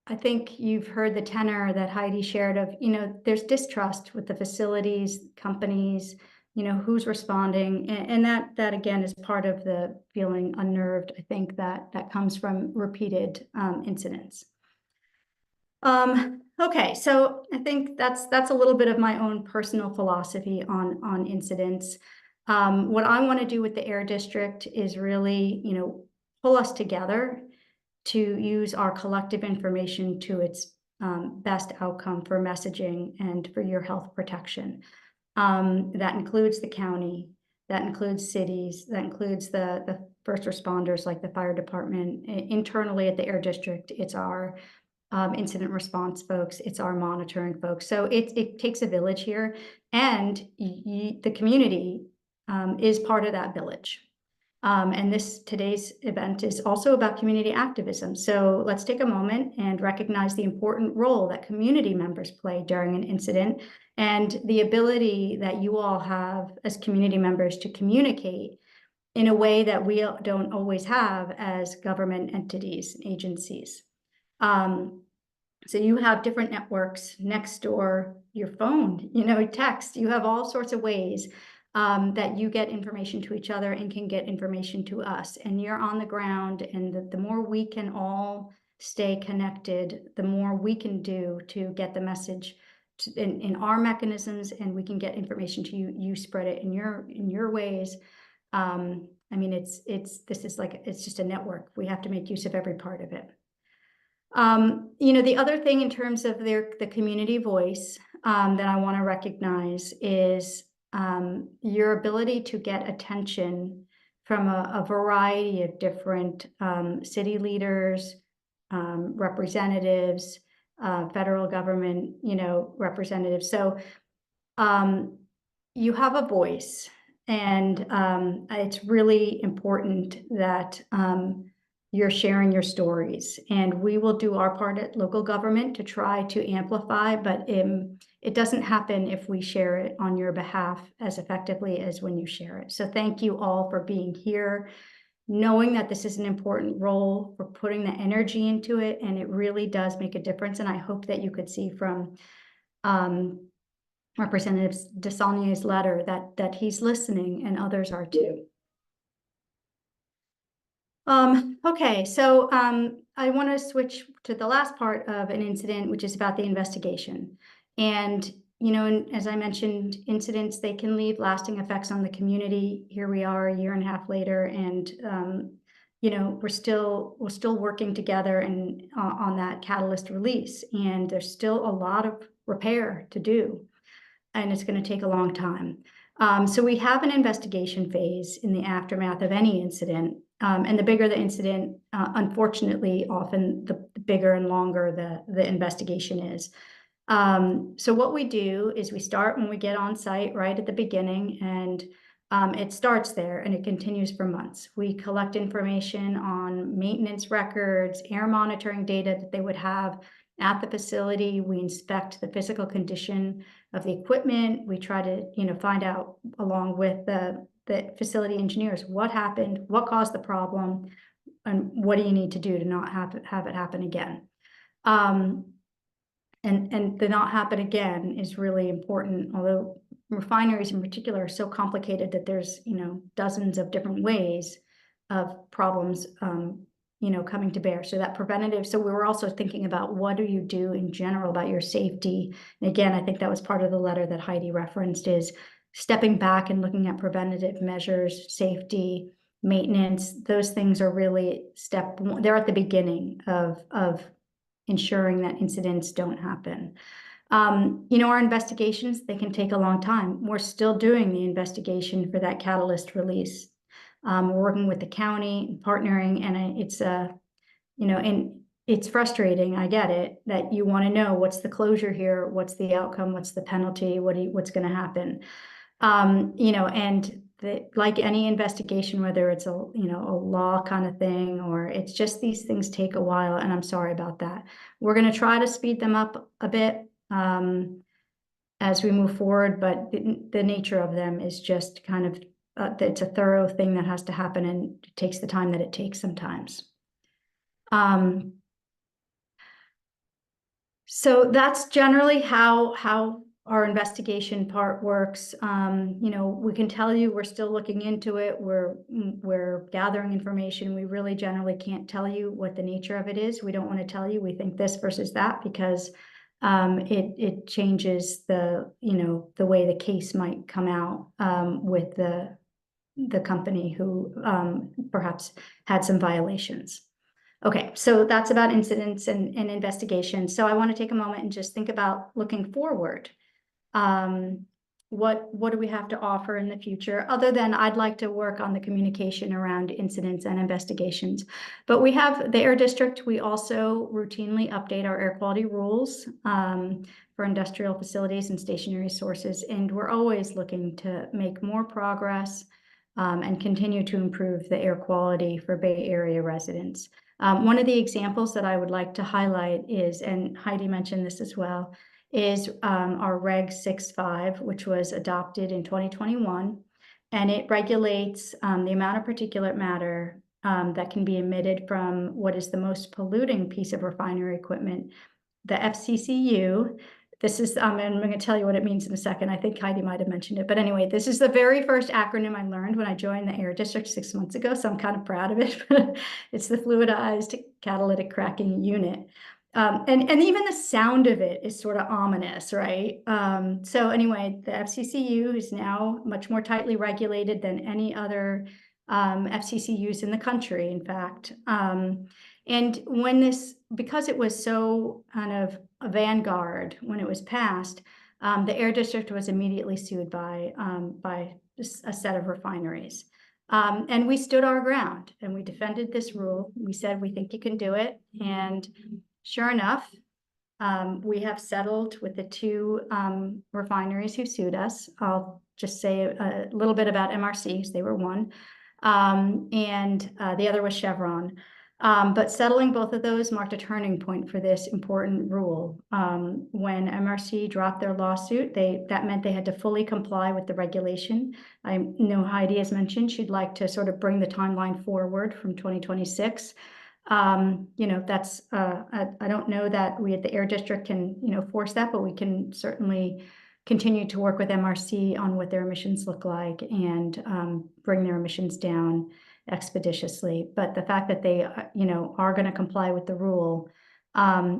I think you've heard the tenor that Heidi shared of, you know, there's distrust with the facilities, companies, you know, who's responding. And that again is part of the feeling unnerved, I think, that comes from repeated incidents. Okay, so I think that's a little bit of my own personal philosophy on incidents. What I want to do with the Air District is really, you know, pull us together to use our collective information to its best outcome for messaging and for your health protection. That includes the county, that includes cities, that includes the first responders like the fire department. Internally at the Air District, it's our incident response folks, it's our monitoring folks. So it takes a village here, and the community is part of that village. And today's event is also about community activism. So let's take a moment and recognize the important role that community members play during an incident, and the ability that you all have as community members to communicate in a way that we don't always have as government entities, agencies. So you have different networks, next door, your phone, you know, text, you have all sorts of ways that you get information to each other and can get information to us. And you're on the ground, and the more we can all stay connected, the more we can do to get the message in our mechanisms, and we can get information to you. You spread it in your ways. I mean, it's just a network. We have to make use of every part of it. The other thing in terms of the community voice that I want to recognize is your ability to get attention from a variety of different city leaders, representatives, federal government, representatives. So you have a voice, and it's really important that you're sharing your stories, and we will do our part at local government to try to amplify, but it doesn't happen if we share it on your behalf as effectively as when you share it. So thank you all for being here, knowing that this is an important role, for putting the energy into it, and it really does make a difference. And I hope that you could see from Representative Desaulnier's letter that he's listening, and others are too. Okay, so I want to switch to the last part of an incident, which is about the investigation. And, as I mentioned, incidents, they can leave lasting effects on the community. Here we are a year and a half later, and, we're still working together and on that catalyst release. And there's still a lot of repair to do, and it's going to take a long time. So we have an investigation phase in the aftermath of any incident. And the bigger the incident, unfortunately, often the bigger and longer the investigation is. So what we do is we start when we get on site right at the beginning, and it starts there and it continues for months. We collect information on maintenance records, air monitoring data that they would have at the facility. We inspect the physical condition of the equipment. We try to, find out, along with the facility engineers, what happened, what caused the problem, and what do you need to do to not have it happen again. And the not happen again is really important, although refineries in particular are so complicated that there's, dozens of different ways of problems, coming to bear. So that preventative, so we were also thinking about what do you do in general about your safety. And again, I think that was part of the letter that Heidi referenced, is stepping back and looking at preventative measures, safety, maintenance. Those things are really they're at the beginning of ensuring that incidents don't happen. Our investigations, they can take a long time. We're still doing the investigation for that catalyst release. We're working with the county and partnering, and it's frustrating. I get it, that you want to know what's the closure here, what's the outcome, what's the penalty, what's going to happen. Like any investigation, whether it's a law kind of thing, or it's just, these things take a while, and I'm sorry about that. We're going to try to speed them up a bit as we move forward, but the nature of them is just kind of, it's a thorough thing that has to happen, and it takes the time that it takes sometimes. So that's generally how our investigation part works. We can tell you we're still looking into it. We're gathering information. We really generally can't tell you what the nature of it is. We don't want to tell you we think this versus that, because it changes the way the case might come out with the company who perhaps had some violations. Okay, so that's about incidents and investigations. So I want to take a moment and just think about looking forward. What do we have to offer in the future, other than I'd like to work on the communication around incidents and investigations. But we have the Air District. We also routinely update our air quality rules for industrial facilities and stationary sources, and we're always looking to make more progress and continue to improve the air quality for Bay Area residents. One of the examples that I would like to highlight is, and Heidi mentioned this as well, is our Reg 65, which was adopted in 2021, and it regulates the amount of particulate matter that can be emitted from what is the most polluting piece of refinery equipment, the FCCU. This is, and I'm going to tell you what it means in a second. I think Heidi might have mentioned it, but anyway, this is the very first acronym I learned when I joined the Air District 6 months ago, so I'm kind of proud of it. It's the Fluidized Catalytic Cracking Unit. And even the sound of it is sort of ominous, right? So anyway, the FCCU is now much more tightly regulated than any other FCCUs in the country, in fact. And because it was so kind of a vanguard when it was passed, the Air District was immediately sued by a set of refineries. And we stood our ground and we defended this rule. We said, we think you can do it. And sure enough, we have settled with the two refineries who sued us. I'll just say a little bit about MRC, because they were one, and the other was Chevron. But settling both of those marked a turning point for this important rule. When MRC dropped their lawsuit, that meant they had to fully comply with the regulation. I know Heidi has mentioned she'd like to sort of bring the timeline forward from 2026. That's I don't know that we at the Air District can force that, but we can certainly continue to work with MRC on what their emissions look like and bring their emissions down expeditiously. But the fact that they are going to comply with the rule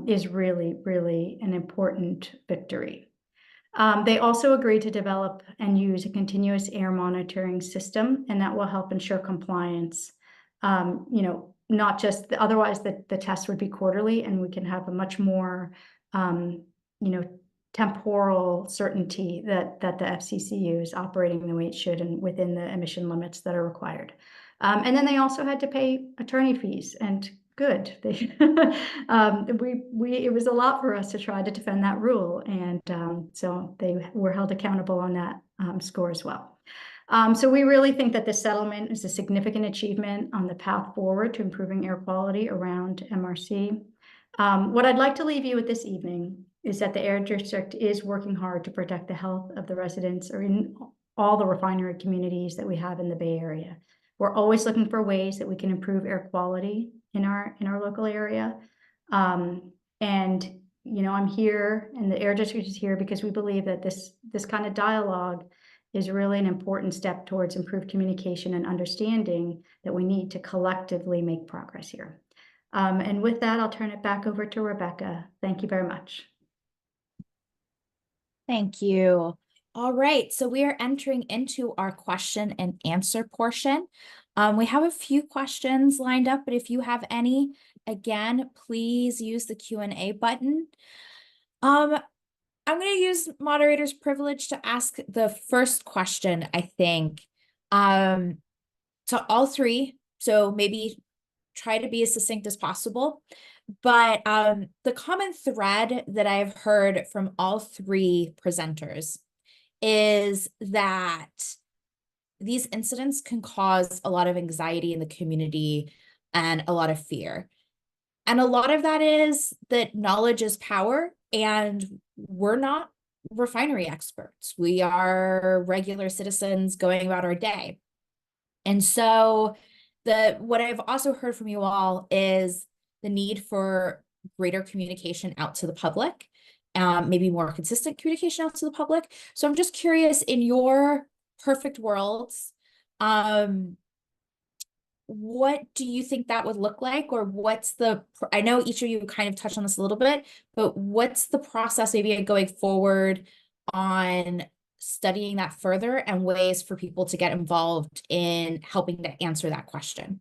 is really, really an important victory. They also agreed to develop and use a continuous air monitoring system, and that will help ensure compliance. Not just otherwise the test would be quarterly, and we can have a much more temporal certainty that the FCCU is operating the way it should and within the emission limits that are required. And then they also had to pay attorney fees, and good. It was a lot for us to try to defend that rule, and so they were held accountable on that score as well. So we really think that this settlement is a significant achievement on the path forward to improving air quality around MRC. What I'd like to leave you with this evening is that the Air District is working hard to protect the health of the residents or in all the refinery communities that we have in the Bay Area. We're always looking for ways that we can improve air quality in our local area. And I'm here, and the Air District is here because we believe that this kind of dialogue is really an important step towards improved communication and understanding that we need to collectively make progress here. And with that, I'll turn it back over to Rebecca. Thank you very much. Thank you. All right, so we are entering into our question and answer portion. We have a few questions lined up, but if you have any, again, please use the Q&A button. I'm going to use moderator's privilege to ask the first question, I think, to all three. So maybe try to be as succinct as possible. But the common thread that I've heard from all three presenters is that these incidents can cause a lot of anxiety in the community and a lot of fear. And a lot of that is that knowledge is power, and we're not refinery experts. We are regular citizens going about our day. And so what I've also heard from you all is the need for greater communication out to the public, maybe more consistent communication out to the public. So I'm just curious, in your perfect worlds, what do you think that would look like? Or I know each of you kind of touched on this a little bit, but what's the process maybe going forward on studying that further and ways for people to get involved in helping to answer that question?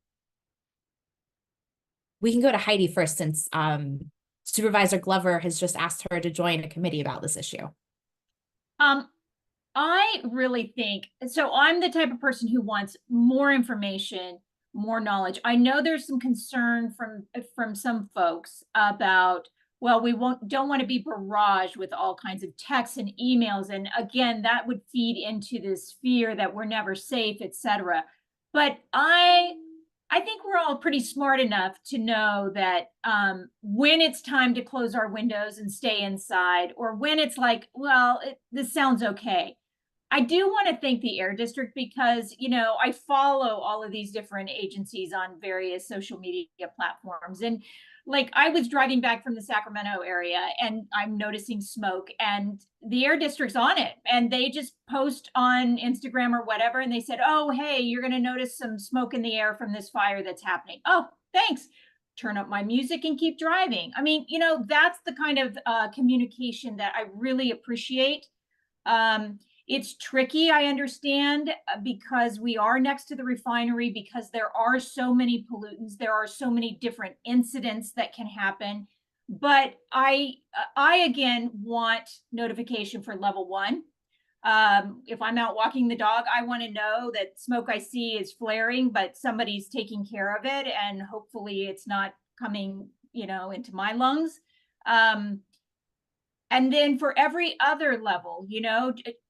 We can go to Heidi first, since Supervisor Glover has just asked her to join a committee about this issue. I really think, so I'm the type of person who wants more information, more knowledge. I know there's some concern from some folks about, well, we don't want to be barraged with all kinds of texts and emails. And again, that would feed into this fear that we're never safe, etc. But I think we're all pretty smart enough to know that when it's time to close our windows and stay inside, or when it's like, well, this sounds okay. I do want to thank the Air District because, I follow all of these different agencies on various social media platforms. And like, I was driving back from the Sacramento area and I'm noticing smoke, and the Air District's on it, and they just post on Instagram or whatever. And they said, oh, hey, you're going to notice some smoke in the air from this fire that's happening. Oh, thanks. Turn up my music and keep driving. I mean, that's the kind of communication that I really appreciate. It's tricky, I understand, because we are next to the refinery, because there are so many pollutants, there are so many different incidents that can happen. But I again want notification for level 1. If I'm out walking the dog, I want to know that smoke I see is flaring, but somebody's taking care of it, and hopefully it's not coming, into my lungs. And then for every other level,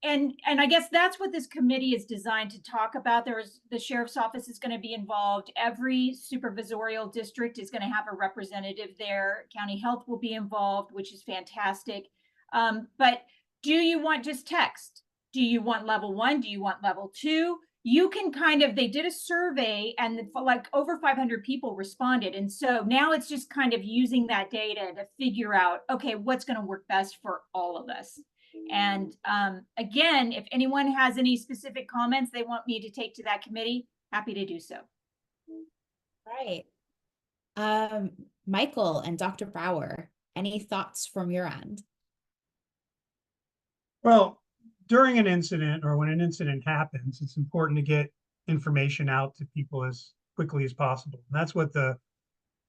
and I guess that's what this committee is designed to talk about. The sheriff's office is going to be involved. Every supervisorial district is going to have a representative there. County Health will be involved, which is fantastic. But do you want just text? Do you want level 1? Do you want level 2? You can they did a survey, and like over 500 people responded. And so now it's just kind of using that data to figure out, okay, what's going to work best for all of us. And again, if anyone has any specific comments they want me to take to that committee, happy to do so. Right. Michael and Dr. Bauer, any thoughts from your end? Well, during an incident, or when an incident happens, it's important to get information out to people as quickly as possible. And that's what the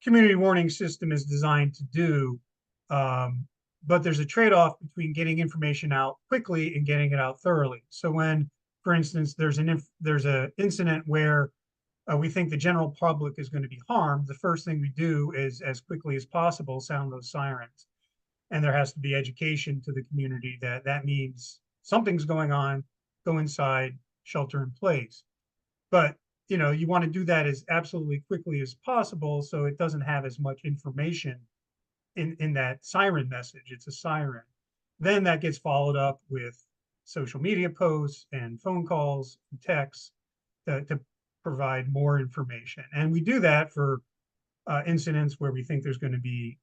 community warning system is designed to do. But there's a trade-off between getting information out quickly and getting it out thoroughly. So when, for instance, there's an incident where we think the general public is going to be harmed, the first thing we do is, as quickly as possible, sound those sirens. And there has to be education to the community that means something's going on, go inside, shelter in place. But, you want to do that as absolutely quickly as possible so it doesn't have as much information in that siren message. It's a siren. Then that gets followed up with social media posts and phone calls and texts to provide more information. And we do that for incidents where we think there's going to be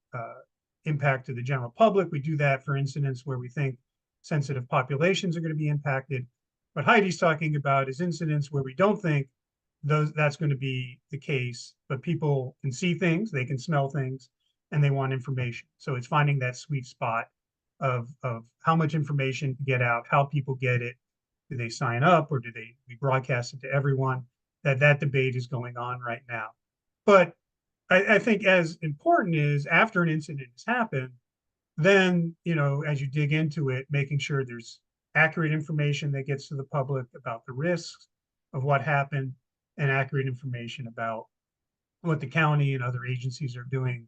impact to the general public. We do that for incidents where we think sensitive populations are going to be impacted. What Heidi's talking about is incidents where we don't think that's going to be the case, but people can see things, they can smell things, and they want information. So it's finding that sweet spot of how much information to get out, how people get it. Do they sign up, or we broadcast it to everyone? That debate is going on right now. But I think as important is, after an incident has happened, then, as you dig into it, making sure there's accurate information that gets to the public about the risks of what happened, and accurate information about what the county and other agencies are doing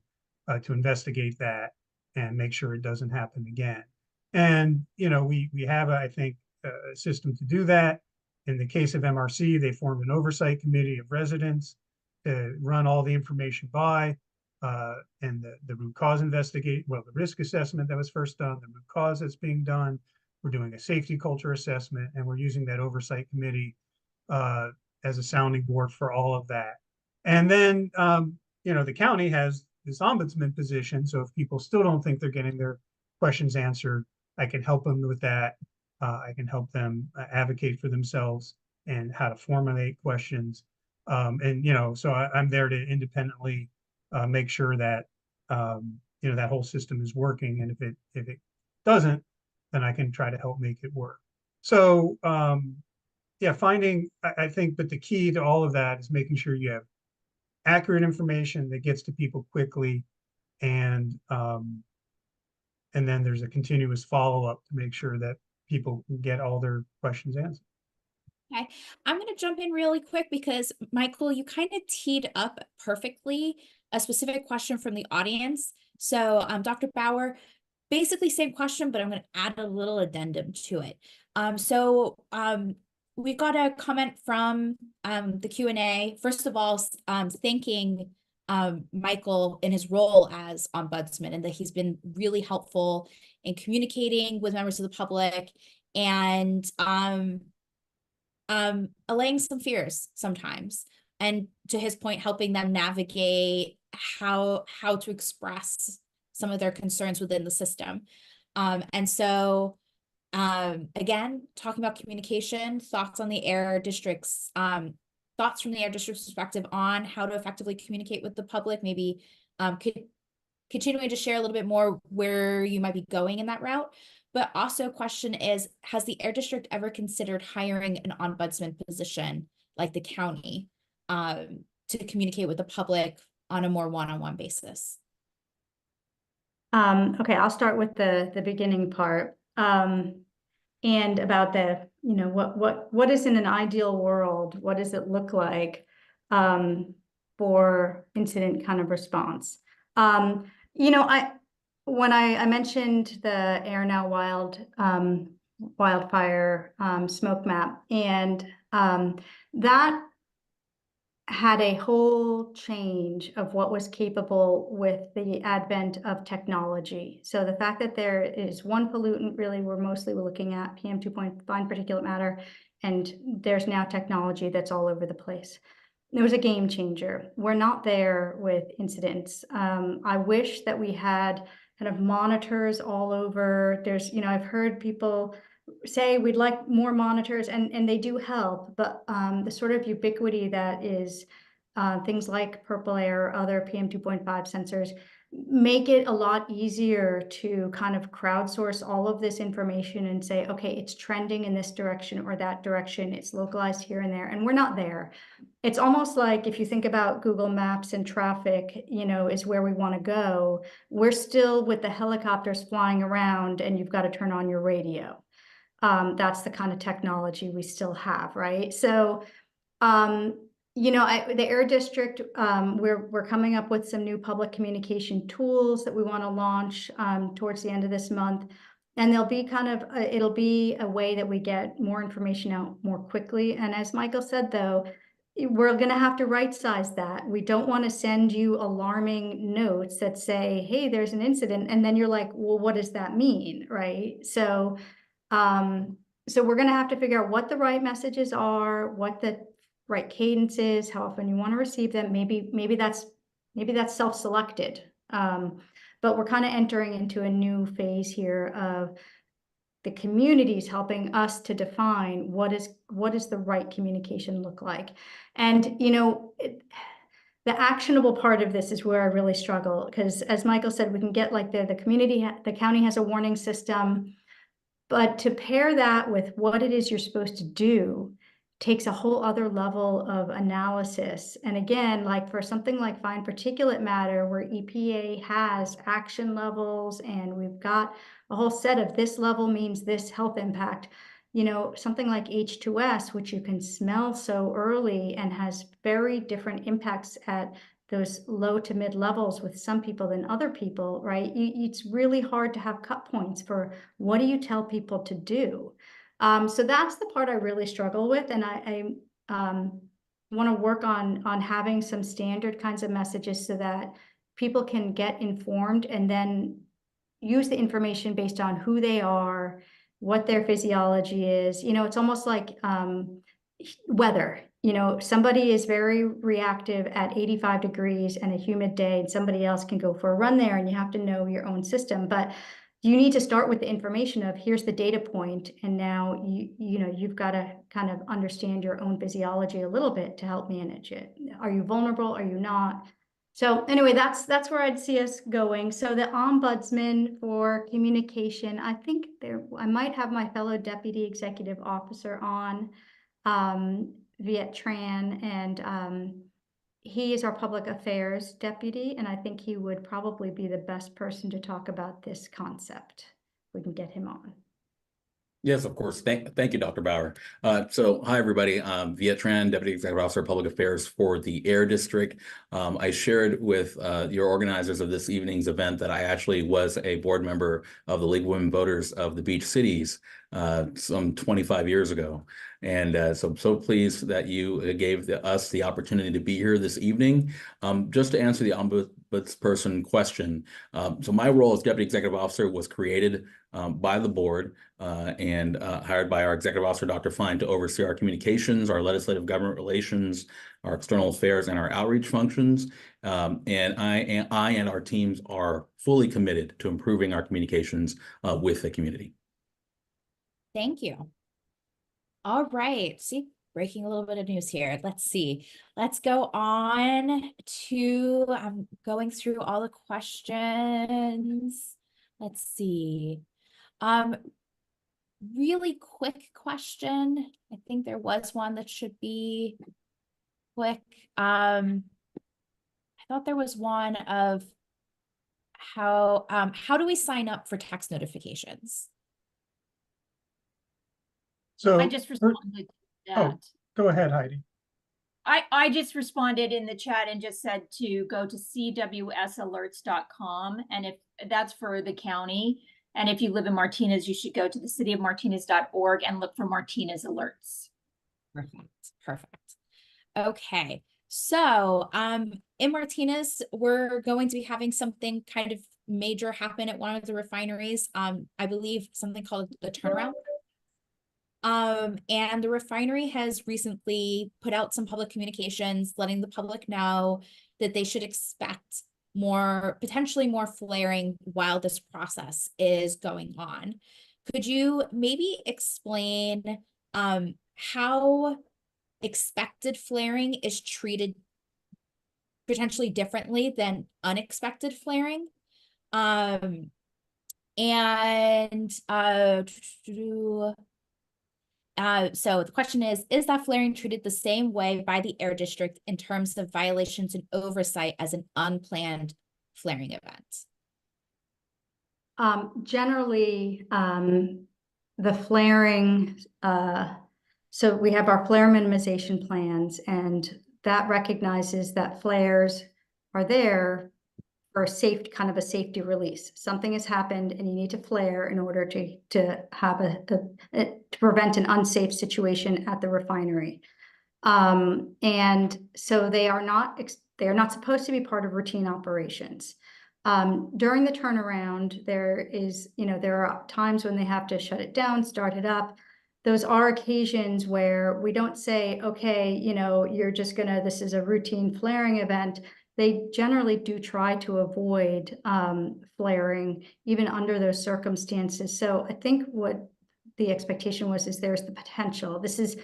to investigate that and make sure it doesn't happen again. And, we have, I think, a system to do that. In the case of MRC, they formed an oversight committee of residents to run all the information by, and the root cause the risk assessment that was first done, the root cause that's being done. We're doing a safety culture assessment, and we're using that oversight committee as a sounding board for all of that. And then, the county has this ombudsman position. So if people still don't think they're getting their questions answered, I can help them with that. I can help them advocate for themselves and how to formulate questions. So I'm there to independently make sure that, that whole system is working. And if it doesn't, then I can try to help make it work. So, I think, but the key to all of that is making sure you have accurate information that gets to people quickly, and then there's a continuous follow-up to make sure that people can get all their questions answered. Okay, I'm going to jump in really quick because, Michael, you kind of teed up perfectly a specific question from the audience. So, Dr. Bauer, basically same question, but I'm going to add a little addendum to it. We got a comment from the Q&A. First of all, thanking Michael in his role as Ombudsman, and that he's been really helpful in communicating with members of the public and allaying some fears sometimes. And to his point, helping them navigate how to express some of their concerns within the system. Again, talking about communication, thoughts from the Air District's perspective on how to effectively communicate with the public, maybe continuing to share a little bit more where you might be going in that route. But also question is, has the Air District ever considered hiring an ombudsman position like the county to communicate with the public on a more one-on-one basis? Okay, I'll start with the beginning part. And about the, what is in an ideal world? What does it look like for incident kind of response? When I mentioned the Air Now Wild wildfire smoke map, and that had a whole change of what was capable with the advent of technology. So the fact that there is one pollutant, really, we're looking at PM 2.5 fine particulate matter, and there's now technology that's all over the place. It was a game changer. We're not there with incidents. I wish that we had kind of monitors all over. There's, I've heard people say we'd like more monitors, and they do help, but the sort of ubiquity that is things like purple air, other PM 2.5 sensors, make it a lot easier to kind of crowdsource all of this information and say, okay, it's trending in this direction or that direction, it's localized here and there, and we're not there. It's almost like if you think about Google Maps and traffic, is where we want to go. We're still with the helicopters flying around and you've got to turn on your radio. That's the kind of technology we still have, right? So, the Air District, we're coming up with some new public communication tools that we want to launch towards the end of this month. And they'll be it'll be a way that we get more information out more quickly. And as Michael said, though, we're going to have to right size that. We don't want to send you alarming notes that say, hey, there's an incident. And then you're like, well, what does that mean? Right. So we're going to have to figure out what the right messages are, what the right cadence is, how often you want to receive them. Maybe that's self-selected. But we're kind of entering into a new phase here of the communities helping us to define what is the right communication look like. And the actionable part of this is where I really struggle, because as Michael said, we can get like the county has a warning system, but to pair that with what it is you're supposed to do takes a whole other level of analysis. And again, like for something like fine particulate matter, where EPA has action levels and we've got a whole set of this level means this health impact, something like H2S, which you can smell so early and has very different impacts at those low to mid levels with some people than other people, right? It's really hard to have cut points for what do you tell people to do? So that's the part I really struggle with. And I want to work on having some standard kinds of messages so that people can get informed and then use the information based on who they are, what their physiology is. It's almost like weather. Somebody is very reactive at 85 degrees and a humid day, and somebody else can go for a run there, and you have to know your own system. But you need to start with the information of here's the data point, and now you've got to kind of understand your own physiology a little bit to help manage it. Are you vulnerable? Are you not? So anyway, that's where I'd see us going. So the ombudsman for communication, I think I might have my fellow deputy executive officer on, Viet Tran, and he is our public affairs deputy, and I think he would probably be the best person to talk about this concept. We can get him on. Yes, of course. Thank you, Dr. Bauer. So hi, everybody. Viet Tran, Deputy Executive Officer of Public Affairs for the Air District. I shared with your organizers of this evening's event that I actually was a board member of the League of Women Voters of the Beach Cities some 25 years ago. And so I'm so pleased that you gave us the opportunity to be here this evening. Just to answer the ombudsperson question, so my role as Deputy Executive Officer was created by the board and hired by our Executive Officer, Dr. Fine, to oversee our communications, our legislative government relations, our external affairs, and our outreach functions. And I and our teams are fully committed to improving our communications with the community. Thank you. All right. See, breaking a little bit of news here. Let's see. Let's go on to, I'm going through all the questions. Let's see. Really quick question. I think there was one that should be quick. I thought there was one of how do we sign up for text notifications? So, I just responded to that. oh, go ahead, Heidi. I just responded in the chat and just said to go to cwsalerts.com. And if that's for the county, and if you live in Martinez, you should go to the cityofmartinez.org and look for Martinez alerts. Perfect. Okay. So, in Martinez, we're going to be having something kind of major happen at one of the refineries. I believe something called the turnaround. And the refinery has recently put out some public communications letting the public know that they should expect potentially more flaring while this process is going on. Could you maybe explain how expected flaring is treated potentially differently than unexpected flaring? So the question is that flaring treated the same way by the Air District in terms of violations and oversight as an unplanned flaring event? Generally, the flaring, so we have our flare minimization plans, and that recognizes that flares are there for a kind of a safety release. Something has happened and you need to flare in order to have to prevent an unsafe situation at the refinery. And so they are not supposed to be part of routine operations. During the turnaround, there are times when they have to shut it down, start it up. Those are occasions where we don't say, okay, you're just this is a routine flaring event. They generally do try to avoid flaring even under those circumstances. So I think what the expectation is there's the potential. This is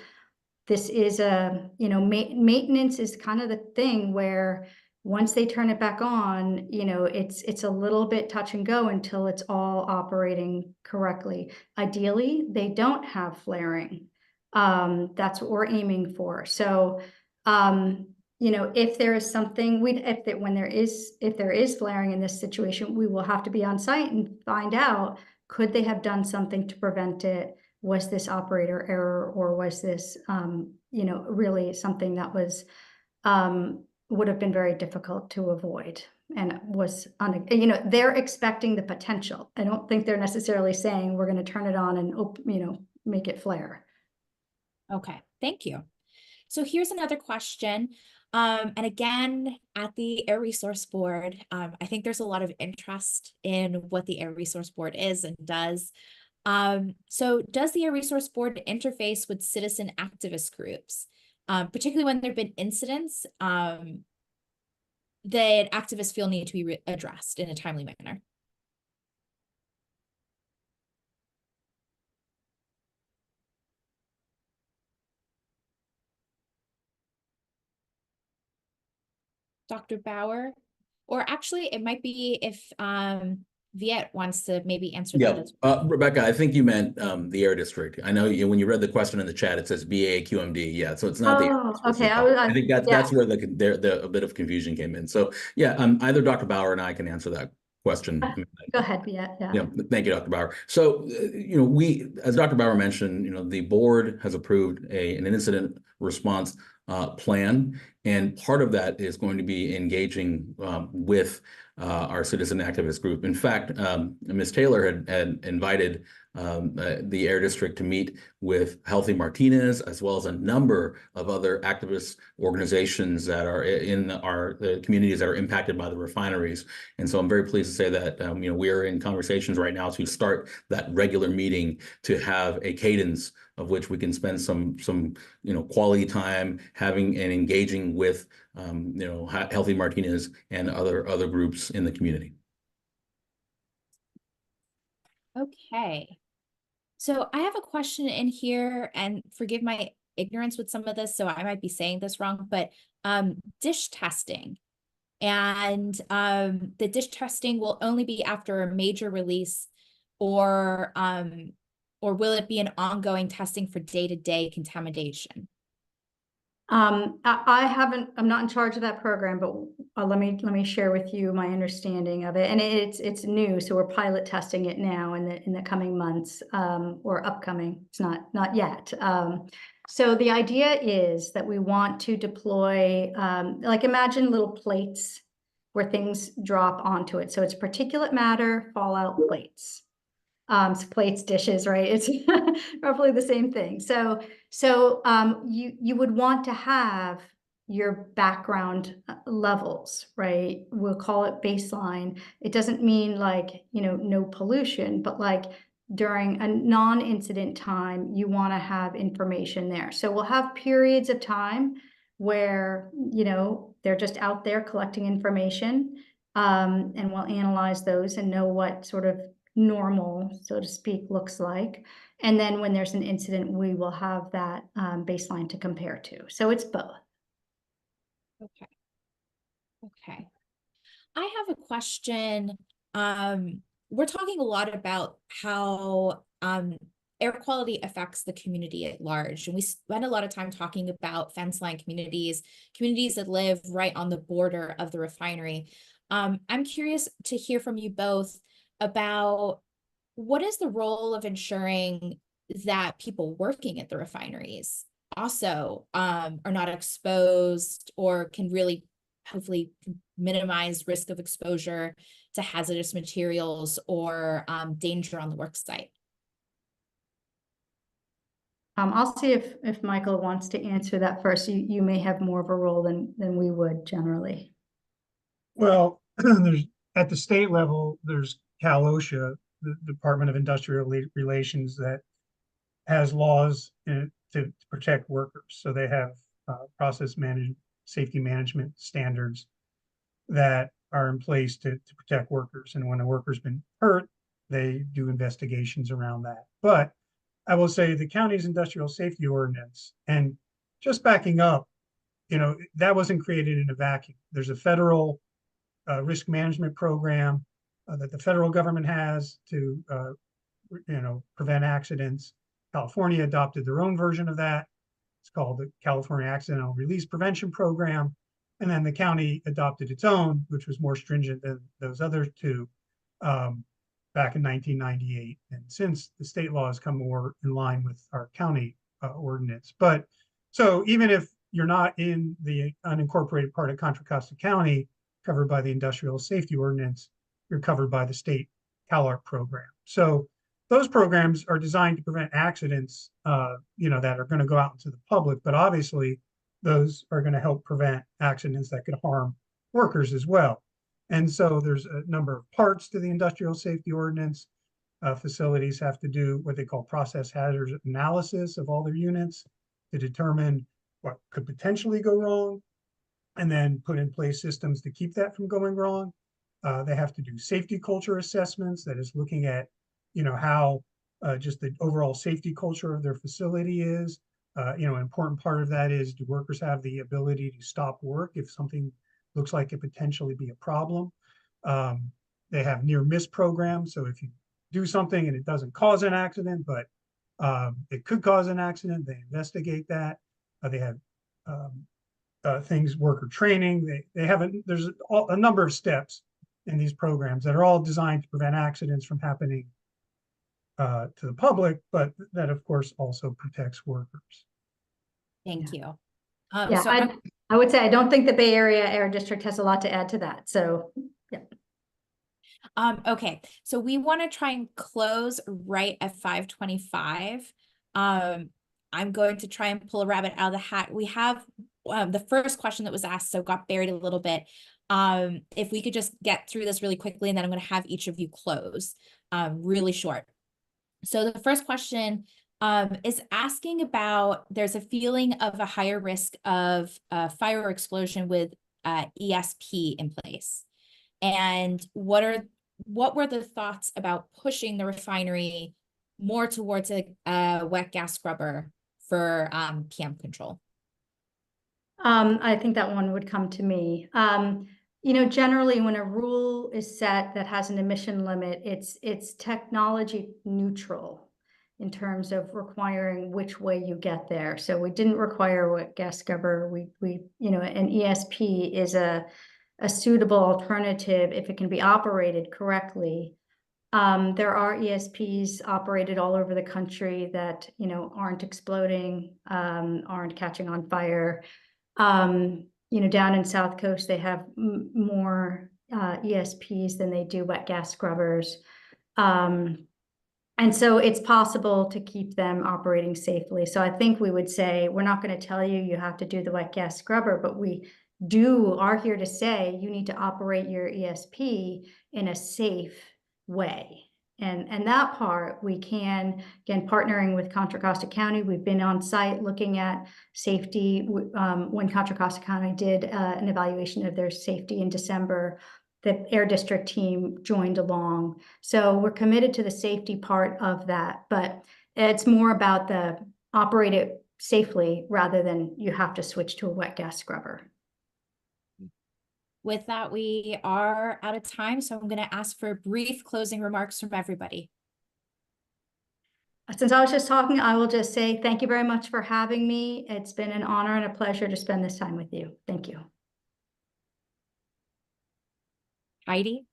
a, maintenance is kind of the thing where once they turn it back on, it's a little bit touch and go until it's all operating correctly. Ideally, they don't have flaring. That's what we're aiming for. So, if there is something, if there is flaring in this situation, we will have to be on site and find out, could they have done something to prevent it? Was this operator error, or was this, really something that was, would have been very difficult to avoid, and was, they're expecting the potential. I don't think they're necessarily saying we're going to turn it on and, make it flare. Okay, thank you. So here's another question. And again, at the Air Resource Board, I think there's a lot of interest in what the Air Resource Board is and does. So does the Air Resource Board interface with citizen activist groups, particularly when there have been incidents that activists feel need to be addressed in a timely manner? Dr. Bauer, or actually it might be if Viet wants to maybe answer that as well. Rebecca, I think you meant the Air District. I know when you read the question in the chat, it says BAQMD. Yeah, so it's not the Air District. Okay. I think that's where a bit of confusion came in. So yeah, either Dr. Bauer and I can answer that question. Go ahead, Viet. Yeah, thank you, Dr. Bauer. So, we, as Dr. Bauer mentioned, the board has approved an incident response plan, and part of that is going to be engaging with our citizen activist group. In fact, Ms. Taylor had invited the Air District to meet with Healthy Martinez, as well as a number of other activist organizations that are in the communities that are impacted by the refineries. And so I'm very pleased to say that we are in conversations right now to start that regular meeting, to have a cadence of which we can spend some quality time having and engaging with Healthy Martinez and other groups in the community. Okay. So I have a question in here, and forgive my ignorance with some of this, so I might be saying this wrong, but dish testing. And the dish testing will only be after a major release or will it be an ongoing testing for day-to-day contamination? I'm not in charge of that program, but let me share with you my understanding of it. And it's new, so we're pilot testing it now in the coming months, or upcoming. It's not yet. So the idea is that we want to deploy, like imagine little plates where things drop onto it. So it's particulate matter fallout plates. So plates, dishes, right? It's roughly the same thing. So you would want to have your background levels, right? We'll call it baseline. It doesn't mean like, no pollution, but like during a non-incident time, you want to have information there. So we'll have periods of time where, they're just out there collecting information, and we'll analyze those and know what sort of normal, so to speak, looks like. And then when there's an incident, we will have that baseline to compare to. So it's both. Okay. I have a question. We're talking a lot about how air quality affects the community at large. And we spend a lot of time talking about fence line communities that live right on the border of the refinery. I'm curious to hear from you both about what is the role of ensuring that people working at the refineries also are not exposed or can really hopefully minimize risk of exposure to hazardous materials or danger on the work site. I'll see if Michael wants to answer that first. You may have more of a role than we would generally. Well, there's at the state level, there's CalOSHA, the Department of Industrial Relations, that has laws to protect workers. So they have process management, safety management standards that are in place to protect workers. And when a worker's been hurt, they do investigations around that. But I will say the county's industrial safety ordinance, and just backing up, that wasn't created in a vacuum. There's a federal risk management program that the federal government has to, prevent accidents. California adopted their own version of that. It's called the California Accidental Release Prevention Program. And then the county adopted its own, which was more stringent than those other two, back in 1998. And since the state law has come more in line with our county ordinance. But so even if you're not in the unincorporated part of Contra Costa County covered by the industrial safety ordinance, you're covered by the state CalARP program. So those programs are designed to prevent accidents, that are going to go out into the public, but obviously those are going to help prevent accidents that could harm workers as well. And so there's a number of parts to the industrial safety ordinance. Facilities have to do what they call process hazard analysis of all their units to determine what could potentially go wrong, and then put in place systems to keep that from going wrong. They have to do safety culture assessments, that is looking at, how just the overall safety culture of their facility is. An important part of that is, do workers have the ability to stop work if something looks like it potentially be a problem? They have near miss programs. So if you do something and it doesn't cause an accident, but it could cause an accident, they investigate that. They have things, worker training. They have there's a number of steps in these programs that are all designed to prevent accidents from happening to the public, but that of course also protects workers. Thank you. Yeah, So I would say I don't think the Bay Area Air District has a lot to add to that. So yeah. Okay, so we want to try and close right at 5:25. I'm going to try and pull a rabbit out of the hat. We have the first question that was asked, so got buried a little bit. If we could just get through this really quickly, and then I'm going to have each of you close really short. So the first question is asking about, there's a feeling of a higher risk of fire or explosion with ESP in place. And what were the thoughts about pushing the refinery more towards a wet gas scrubber for PM control? I think that one would come to me. generally when a rule is set that has an emission limit, it's technology neutral in terms of requiring which way you get there. So we didn't require wet gas scrubber. We an ESP is a suitable alternative if it can be operated correctly. There are ESPs operated all over the country that aren't exploding, aren't catching on fire. Down in South Coast, they have more ESPs than they do wet gas scrubbers. And so it's possible to keep them operating safely. So I think we would say, we're not going to tell you you have to do the wet gas scrubber, but we are here to say you need to operate your ESP in a safe way. And that part we can, again, partnering with Contra Costa County, we've been on site looking at safety. When Contra Costa County did an evaluation of their safety in December, the Air District team joined along. So we're committed to the safety part of that, but it's more about the operate it safely rather than you have to switch to a wet gas scrubber. With that, we are out of time, so I'm going to ask for brief closing remarks from everybody. Since I was just talking, I will just say thank you very much for having me. It's been an honor and a pleasure to spend this time with you. Thank you. Heidi?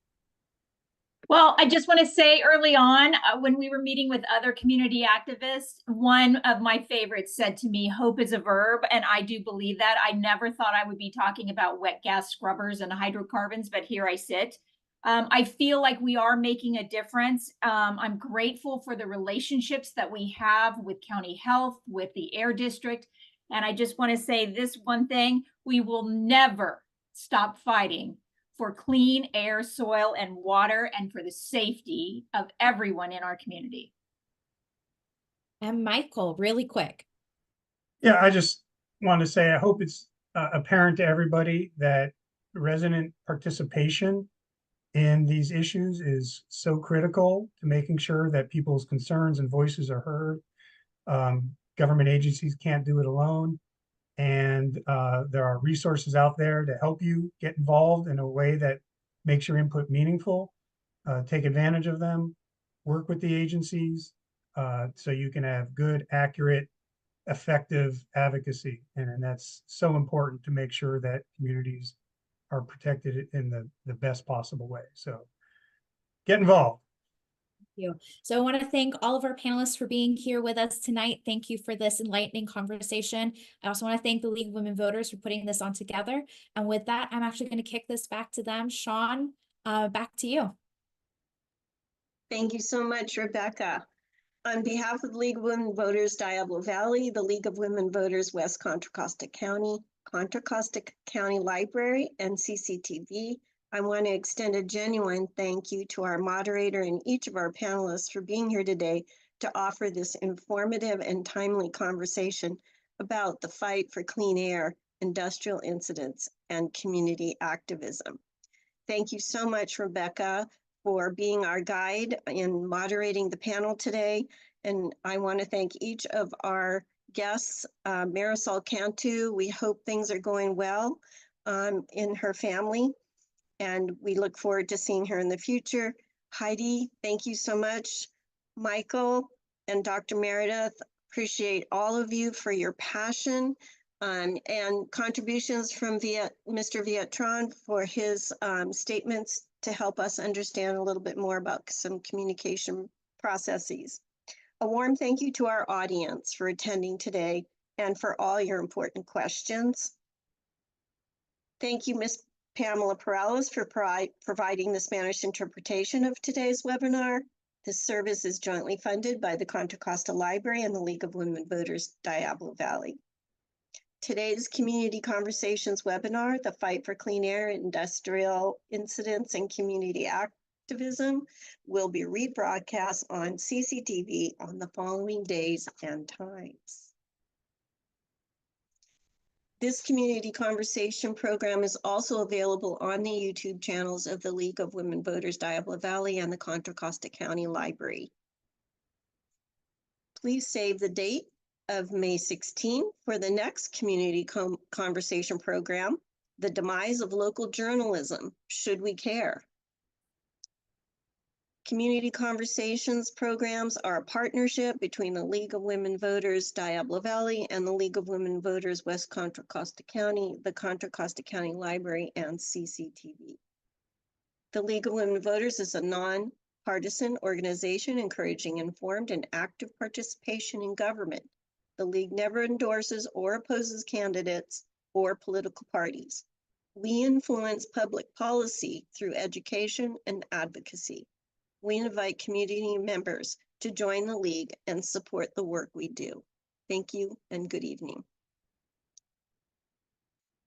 Well, I just want to say early on, when we were meeting with other community activists, one of my favorites said to me, hope is a verb. And I do believe that. I never thought I would be talking about wet gas scrubbers and hydrocarbons, but here I sit. I feel like we are making a difference. I'm grateful for the relationships that we have with county health, with the Air District. And I just want to say this one thing, we will never stop fighting for clean air, soil, and water, and for the safety of everyone in our community. And Michael, really quick. Yeah, I just want to say, I hope it's apparent to everybody that resident participation in these issues is so critical to making sure that people's concerns and voices are heard. Government agencies can't do it alone. And there are resources out there to help you get involved in a way that makes your input meaningful. Take advantage of them, work with the agencies so you can have good, accurate, effective advocacy. And that's so important to make sure that communities are protected in the best possible way. So get involved. You. So I want to thank all of our panelists for being here with us tonight. Thank you for this enlightening conversation. I also want to thank the League of Women Voters for putting this on together. And with that, I'm actually going to kick this back to them. Sean, back to you. Thank you so much, Rebecca. On behalf of the League of Women Voters Diablo Valley, the League of Women Voters West Contra Costa County, Contra Costa County Library, and CCTV, I want to extend a genuine thank you to our moderator and each of our panelists for being here today to offer this informative and timely conversation about the fight for clean air, industrial incidents, and community activism. Thank you so much, Rebecca, for being our guide in moderating the panel today. And I want to thank each of our guests, Marisol Cantu. We hope things are going well in her family. And we look forward to seeing her in the future. Heidi, thank you so much. Michael and Dr. Meredith, appreciate all of you for your passion and contributions from Mr. Vietron for his statements to help us understand a little bit more about some communication processes. A warm thank you to our audience for attending today and for all your important questions. Thank you, Ms. Pamela Perales, for providing the Spanish interpretation of today's webinar. This service is jointly funded by the Contra Costa Library and the League of Women Voters Diablo Valley. Today's Community Conversations webinar, The Fight for Clean Air, Industrial Incidents, and Community Activism, will be rebroadcast on CCTV on the following days and times. This community conversation program is also available on the YouTube channels of the League of Women Voters Diablo Valley and the Contra Costa County Library. Please save the date of May 16 for the next community conversation program. The demise of local journalism, should we care? Community conversations programs are a partnership between the League of Women Voters Diablo Valley and the League of Women Voters West Contra Costa County, the Contra Costa County Library, and CCTV. The League of Women Voters is a non-partisan organization encouraging informed and active participation in government. The League never endorses or opposes candidates or political parties. We influence public policy through education and advocacy. We invite community members to join the League and support the work we do. Thank you and good evening.